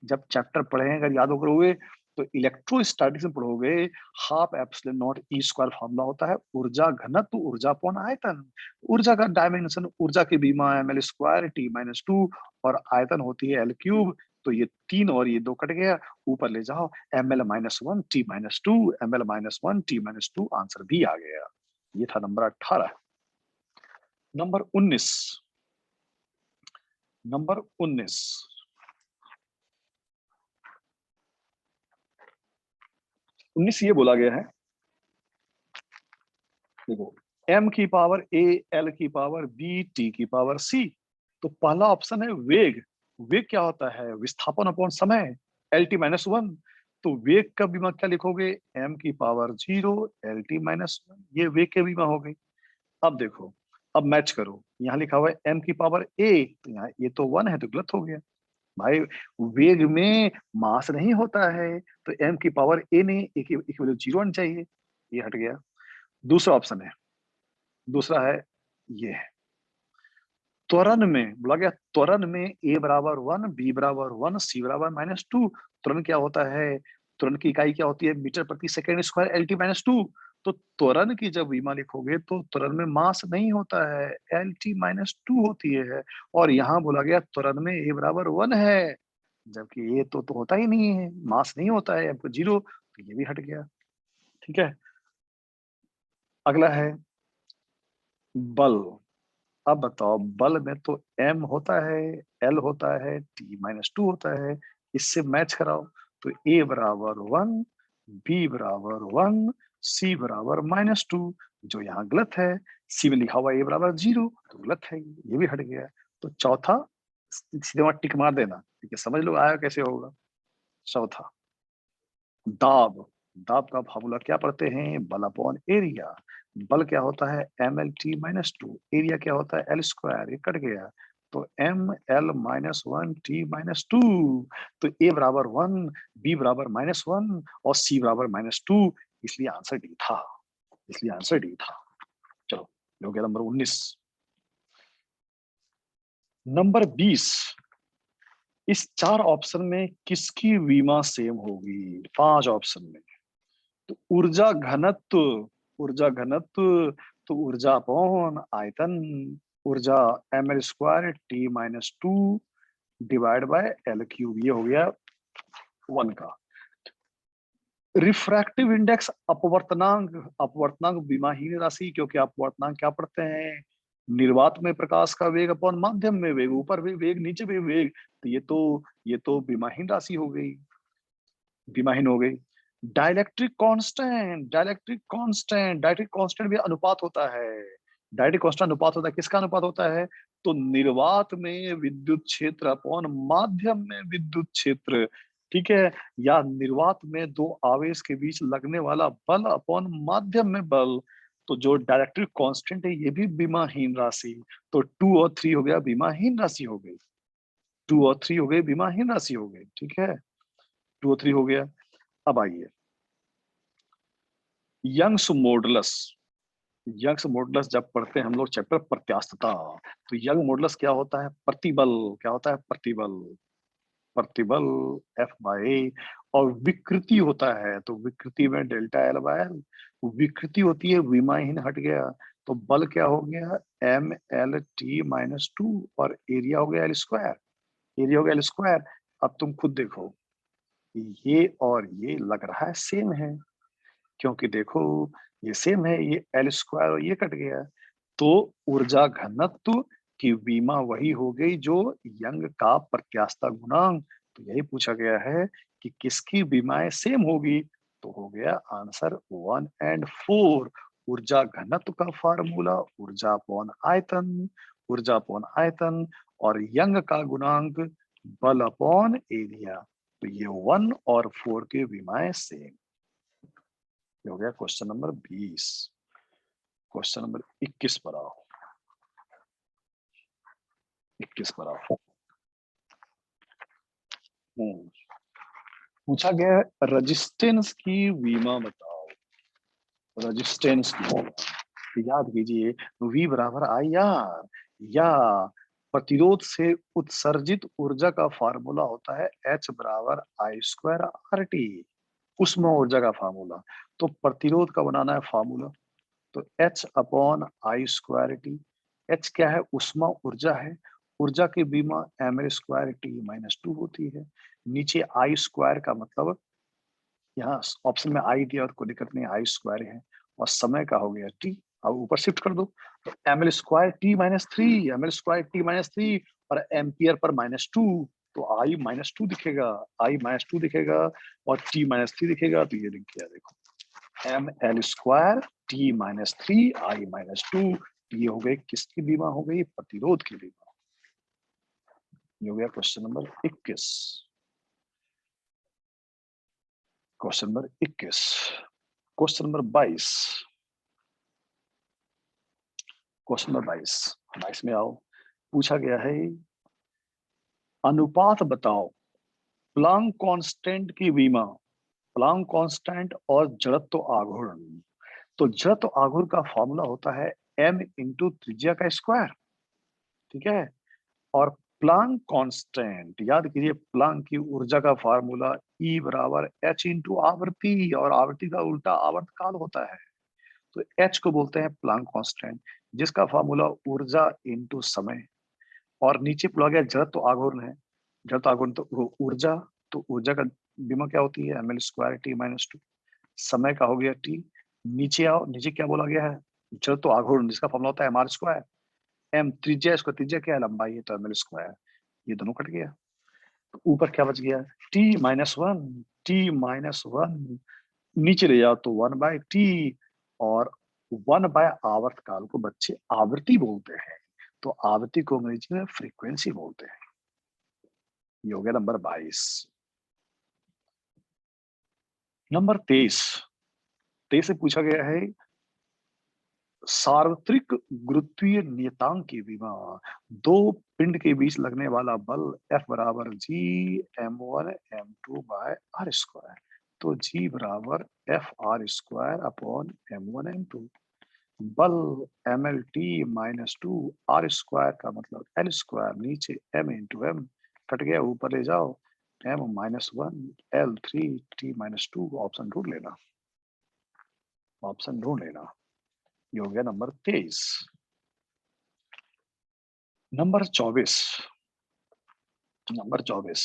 जब चैप्टर पढ़ेंगे अगर याद करोगे तो इलेक्ट्रोस्टैटिक्स में पढ़ोगे, ½ ε0 E² फार्मूला होता है ऊर्जा घनत्व, ऊर्जा अपॉन आयतन। ऊर्जा का डायमेंशन, ऊर्जा की विमा ml²T-2 और आयतन होती है L³। तो ये 3 और ये 2 कट गया, ऊपर ले जाओ ml-1T-2, ml-1T-2, आंसर भी आ गया। ये था नंबर 18। नंबर 19, नंबर 19 ये बोला गया है, देखो m की पावर a, l की पावर b, t की पावर c। तो पहला ऑप्शन है वेग। वेग क्या होता है, विस्थापन अपॉन समय, LT-1। तो वेग का विमा क्या लिखोगे, m की पावर 0, LT-1, ये वेग के विमा हो गई। अब देखो, अब मैच करो, यहाँ लिखा हुआ है m की पावर a, तो यहाँ ये तो 1 है तो गलत हो गया भाई। वेग में मास नहीं होता है, तो m की पावर a नहीं, a की वैल्यू 0 आनी चाहिए, ये हट गया। दूसरा ऑप्शन है, दूसरा है ये है त्वरण में, बोला गया त्वरण में a बराबर 1, b बराबर 1, c बराबर -2। त्वरण क्या होता है, त्वरण की इकाई क्या होती है, मीटर प्रति सेकंड स्क्वायर, LT-2। तो त्वरण की जब विमा लिखोगे तो त्वरण में मास नहीं होता है, LT-2 होती है। और यहाँ बोला गया त्वरण में a बराबर 1 है, जबकि ये तो होता ही नहीं है, मास नहीं होता है, आपको 0, तो ये भी हट गया, ठीक है। अगला है बल। अब बताओ, बल में तो m होता है, l होता है, T-2 होता है, इससे मैच कराओ। तो a बराबर 1, b बराबर 1, c बराबर -2, जो यहाँ गलत है। c में लिखा हुआ a बराबर 0, तो गलत है, ये भी हट गया। तो चौथा सीधे वहां टिक मार देना, ठीक है, समझ लो आया कैसे होगा। चौथा, दाब। दाब का फार्मूला क्या पढ़ते हैं, बल अपॉन एरिया। बल क्या होता है mlt-2, एरिया क्या होता है l², ये कट गया तो ml-1t-2, तो a बराबर 1, b बराबर -1 और c बराबर -2, इसलिए आंसर डी था, इसलिए आंसर डी था। चलो ये हो गया नंबर 19। नंबर 20, इस 4 ऑप्शन में किसकी विमा सेम होगी? 5 ऑप्शन में। तो ऊर्जा घनत्व, ऊर्जा घनत्व तो ऊर्जा अपॉन आयतन, ऊर्जा ml²t-2 डिवाइड बाय l³, ये हो गया 1 का। रिफ्रैक्टिव इंडेक्स अपवर्तनांक, अपवर्तनांक विमाहीन राशि, क्योंकि अपवर्तनांक क्या पढ़ते हैं? निर्वात में प्रकाश का वेग अपॉन माध्यम में वेग, ऊपर भी वेग नीचे भी वेग, तो ये तो विमाहीन राशि हो गई, विमाहीन हो गई। Dielectric constant, dielectric constant, dielectric constant भी अनुपात होता है, डाइलेक्ट्रिक कांस्टेंट अनुपात होता है, किसका अनुपात होता है? तो निर्वात में विद्युत क्षेत्र अपॉन माध्यम में विद्युत क्षेत्र, ठीक है, या निर्वात में दो आवेश के बीच लगने वाला बल अपॉन माध्यम में बल। तो जो डाइलेक्ट्रिक कांस्टेंट है ये भी विमाहीन राशि, तो 2 और 3 हो गया विमाहीन राशि हो गई, 2 और 3 हो गए विमाहीन राशि हो गई, ठीक है, 2 और 3 हो गया। अब आइए यंग्स मॉडुलस, यंग्स मॉडुलस जब पढ़ते हैं हम लोग चैप्टर प्रत्यास्थता, तो यंग मॉडुलस क्या होता है? प्रतिबल, क्या होता है? प्रतिबल, प्रतिबल F/A, और विकृति होता है, तो विकृति में डेल्टा L/L, विकृति होती है, विमाहीन हट गया, तो बल क्या हो गया mlt-2 और एरिया हो गया l², एरिया हो गया l²। अब तुम खुद देखो ये और ये लग रहा है सेम है, क्योंकि देखो ये सेम है, ये l² और ये कट गया, तो ऊर्जा घनत्व की विमा वही हो गई जो यंग का प्रत्यास्थता गुणांक। तो यही पूछा गया है कि किसकी विमाएं सेम होगी, तो हो गया आंसर 1 और 4। ऊर्जा घनत्व का फार्मूला ऊर्जा अपॉन आयतन, ऊर्जा अपॉन आयतन, और यंग का गुणांक बल अपॉन एरिया, तो ये 1 और 4 की विमाएं सेम। हो गया क्वेश्चन नंबर 20। क्वेश्चन नंबर 21 पर आओ, 21 पर आओ। पूछा गया रेजिस्टेंस की विमा बताओ, रेजिस्टेंस की विमा। तो याद कीजिए V बराबर IR, या प्रतिरोध से उत्सर्जित ऊर्जा का फार्मूला होता है H बराबर I² RT, उष्मा ऊर्जा का फार्मूला। तो प्रतिरोध का बनाना है फार्मूला, तो H अपॉन I²T, H क्या है? उष्मा ऊर्जा है, ऊर्जा की विमा ml²t-2 होती है। नीचे I² का मतलब यहाँ ऑप्शन में I दिया और कोई दिक्कत नहीं, I² है, और समय का हो गया T, अब ऊपर शिफ्ट कर दो, तो ml²t-3, ml²t-3 और एम्पियर पर -2, तो I-2 दिखेगा, I-2 दिखेगा और T-3 दिखेगा, तो ये लिख गया देखो ml²t-3 I-2, ये हो गई किसकी विमा? हो गई प्रतिरोध की विमा। ये हो गया question number 21। Question number 21। Question number 22, question number 22 में आओ। पूछा गया है अनुपात बताओ प्लांक कांस्टेंट की विमा, प्लांक कांस्टेंट और जड़त्व आघूर्ण। तो जड़त्व आघूर्ण का फॉर्मूला होता है m इंटू त्रिज्या का स्क्वायर, ठीक है, और प्लांक कांस्टेंट याद कीजिए, प्लांक की ऊर्जा का फार्मूला E बराबर h इंटू आवृत्ति, और आवृत्ति का उल्टा आवर्तकाल होता है, तो h को बोलते हैं प्लांक कांस्टेंट, जिसका फार्मूला ऊर्जा इंटू समय, और नीचे बोला गया जड़त्व आघूर्ण है, जड़त्व आघूर्ण तो ऊर्जा, तो ऊर्जा का विमा क्या होती है ml²t-2, समय का हो गया t, नीचे आओ, नीचे क्या बोला गया है? जड़त्व आघूर्ण, जिसका फॉर्मूला होता है mr², m त्रिज्या, इसका त्रिज्या क्या है? लंबाई है, तो ml², ये दोनों कट गया, तो ऊपर क्या बच गया? t-1, t-1, नीचे ले जाओ तो 1/t, और 1/ आवर्तकाल को बच्चे आवृत्ति बोलते हैं, तो आवृत्ति को अंग्रेजी में फ्रीक्वेंसी बोलते हैं। ये हो गया नंबर 22। नंबर 23, 23 से पूछा गया है सार्वत्रिक गुरुत्वीय नियतांक की विमा, दो पिंड के बीच लगने वाला बल F बराबर G m1 m2 by r square. तो G बराबर F r square upon m1 m2। बल mlt माइनस 2 r स्क्वायर का मतलब l स्क्वायर, नीचे m इंटू m कट गया, ऊपर ले जाओ m minus 1 l3 t minus 2। Option ढूंढ लेना, ऑप्शन ढूंढ लेना। ये हो गया number 23। Number 24, number 24,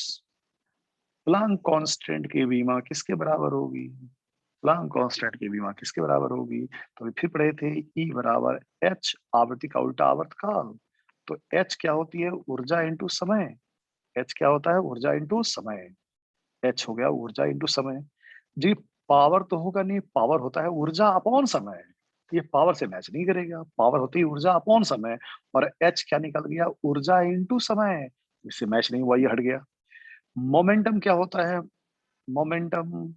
Planck constant की विमा किसके बराबर होगी? प्लांक कांस्टेंट की विमा किसके बराबर होगी? तो फिर पढ़े थे E बराबर H आवृत्ति का उल्टा आवर्तकाल। तो H क्या होती है? ऊर्जा इंटू समय। H क्या होता है? ऊर्जा इंटू समय। H हो गया ऊर्जा इंटू समय जी। पावर तो होगा नहीं, पावर होता है ऊर्जा अपॉन समय। ये पावर से मैच नहीं करेगा, पावर होती है ऊर्जा अपॉन समय, और H क्या निकल गया? ऊर्जा इंटू समय। इससे मैच नहीं हुआ, ये हट गया। मोमेंटम क्या होता है? मोमेंटम,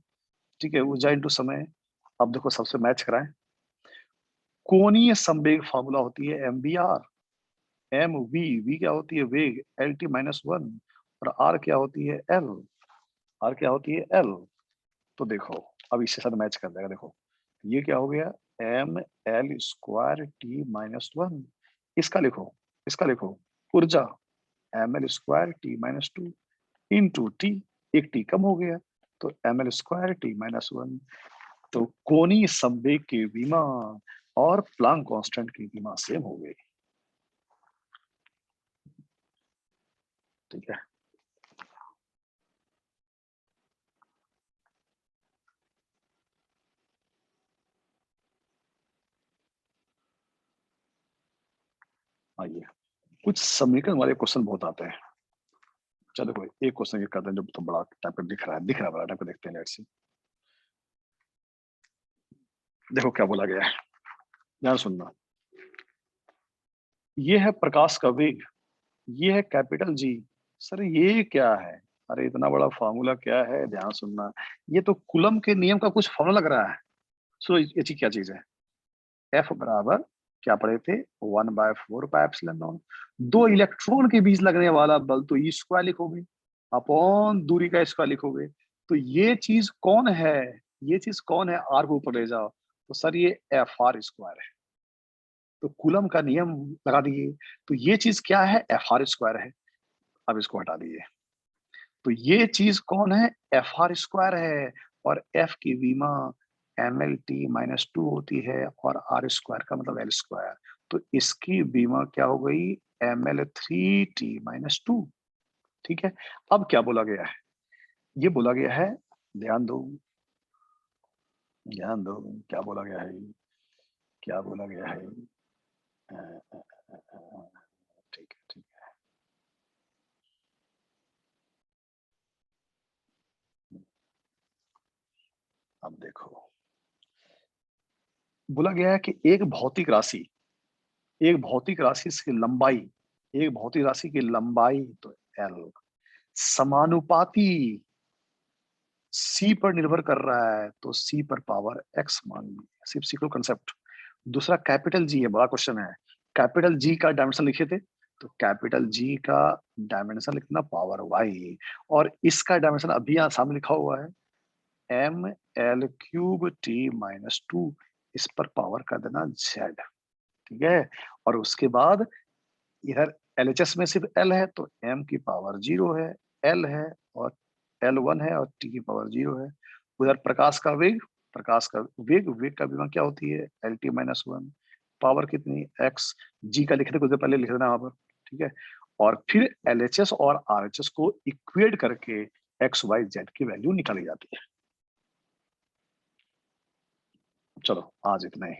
ठीक है, ऊर्जा इंटू समय। अब देखो सबसे मैच कराएं। कोणीय संवेग फार्मूला होती है mvr, v क्या होती है? वेग, lt माइनस 1, और r क्या होती है? l, r क्या होती है? l। तो देखो अब इसके साथ मैच कर देगा। देखो ये क्या हो गया? m l square t minus 1। इसका लिखो, इसका लिखो ऊर्जा m l square t minus 2 into t, एक t कम हो गया तो m l square t minus 1। तो कोणीय संवेग की विमा और प्लांक कांस्टेंट की विमा सेम हो गई। ठीक है, आइए कुछ समीकरण वाले क्वेश्चन बहुत आते हैं। चलो कोई एक क्वेश्चन ये करते हैं जो तो बड़ा टाइप का दिख रहा है, बड़ा टाइप का। देखते हैं लेट्स सी। देखो क्या बोला गया है, ध्यान सुनना। ये है प्रकाश का वेग, ये है कैपिटल जी। सर ये क्या है? अरे इतना बड़ा फार्मूला क्या है? ध्यान सुनना। ये तो कूलम के नियम का कुछ फार्मूला लग रहा है। सो ये चीज क्या चीज है? एफ बराबर क्या पढ़े थे? 1/4 दो इलेक्ट्रॉन के बीच लगने वाला बल तो ई स्क्वायर लिखोगे अपॉन दूरी का स्क्वायर लिखोगे। तो ये चीज कौन है? ये चीज कौन है? आर को ऊपर ले जाओ तो सर ये एफ आर स्क्वायर है। तो कूलम का नियम लगा दिए। तो ये चीज क्या है? एफ आर स्क्वायर है। अब इसको हटा दिए। तो ये चीज कौन है? एफ आर स्क्वायर है। और एफ की विमा एम एल टी माइनस 2 होती है, और आर स्क्वायर का मतलब एल स्क्वायर। तो इसकी विमा क्या हो गई? M L 3t minus 2। ठीक है, अब क्या बोला गया है? ये बोला गया है, ध्यान दो, ध्यान दो, क्या बोला गया है? क्या बोला गया है? ठीक है, ठीक है। अब देखो बोला गया है कि एक भौतिक राशि, एक भौतिक राशि की लंबाई, एक भौतिक राशि की लंबाई तो एल समानुपाती सी पर निर्भर कर रहा है। तो सी पर पावर एक्स मान ली। सिर्फ सीख लो कंसेप्ट। दूसरा कैपिटल जी है, बड़ा क्वेश्चन है। कैपिटल जी का डायमेंशन लिखे थे, तो कैपिटल जी का डायमेंशन लिखना पावर वाई, और इसका डायमेंशन अभी यहां सामने लिखा हुआ है M L cube T minus 2। इस पर पावर कर देना जेड। ठीक है, और उसके बाद इधर एलएचएस में सिर्फ एल है तो एम की पावर 0 है, एल है और एल 1 है, और टी की पावर 0 है। उधर प्रकाश का वेग, प्रकाश का वेग, वेग का विमा क्या होती है? L T minus 1। पावर कितनी? एक्स। जी का लिखने को पहले लिख देना वहां पर। ठीक है, और फिर एलएचएस और आरएचएस को इक्वेट करके एक्स वाई जेड की वैल्यू निकाली जाती है। चलो आज इतना ही।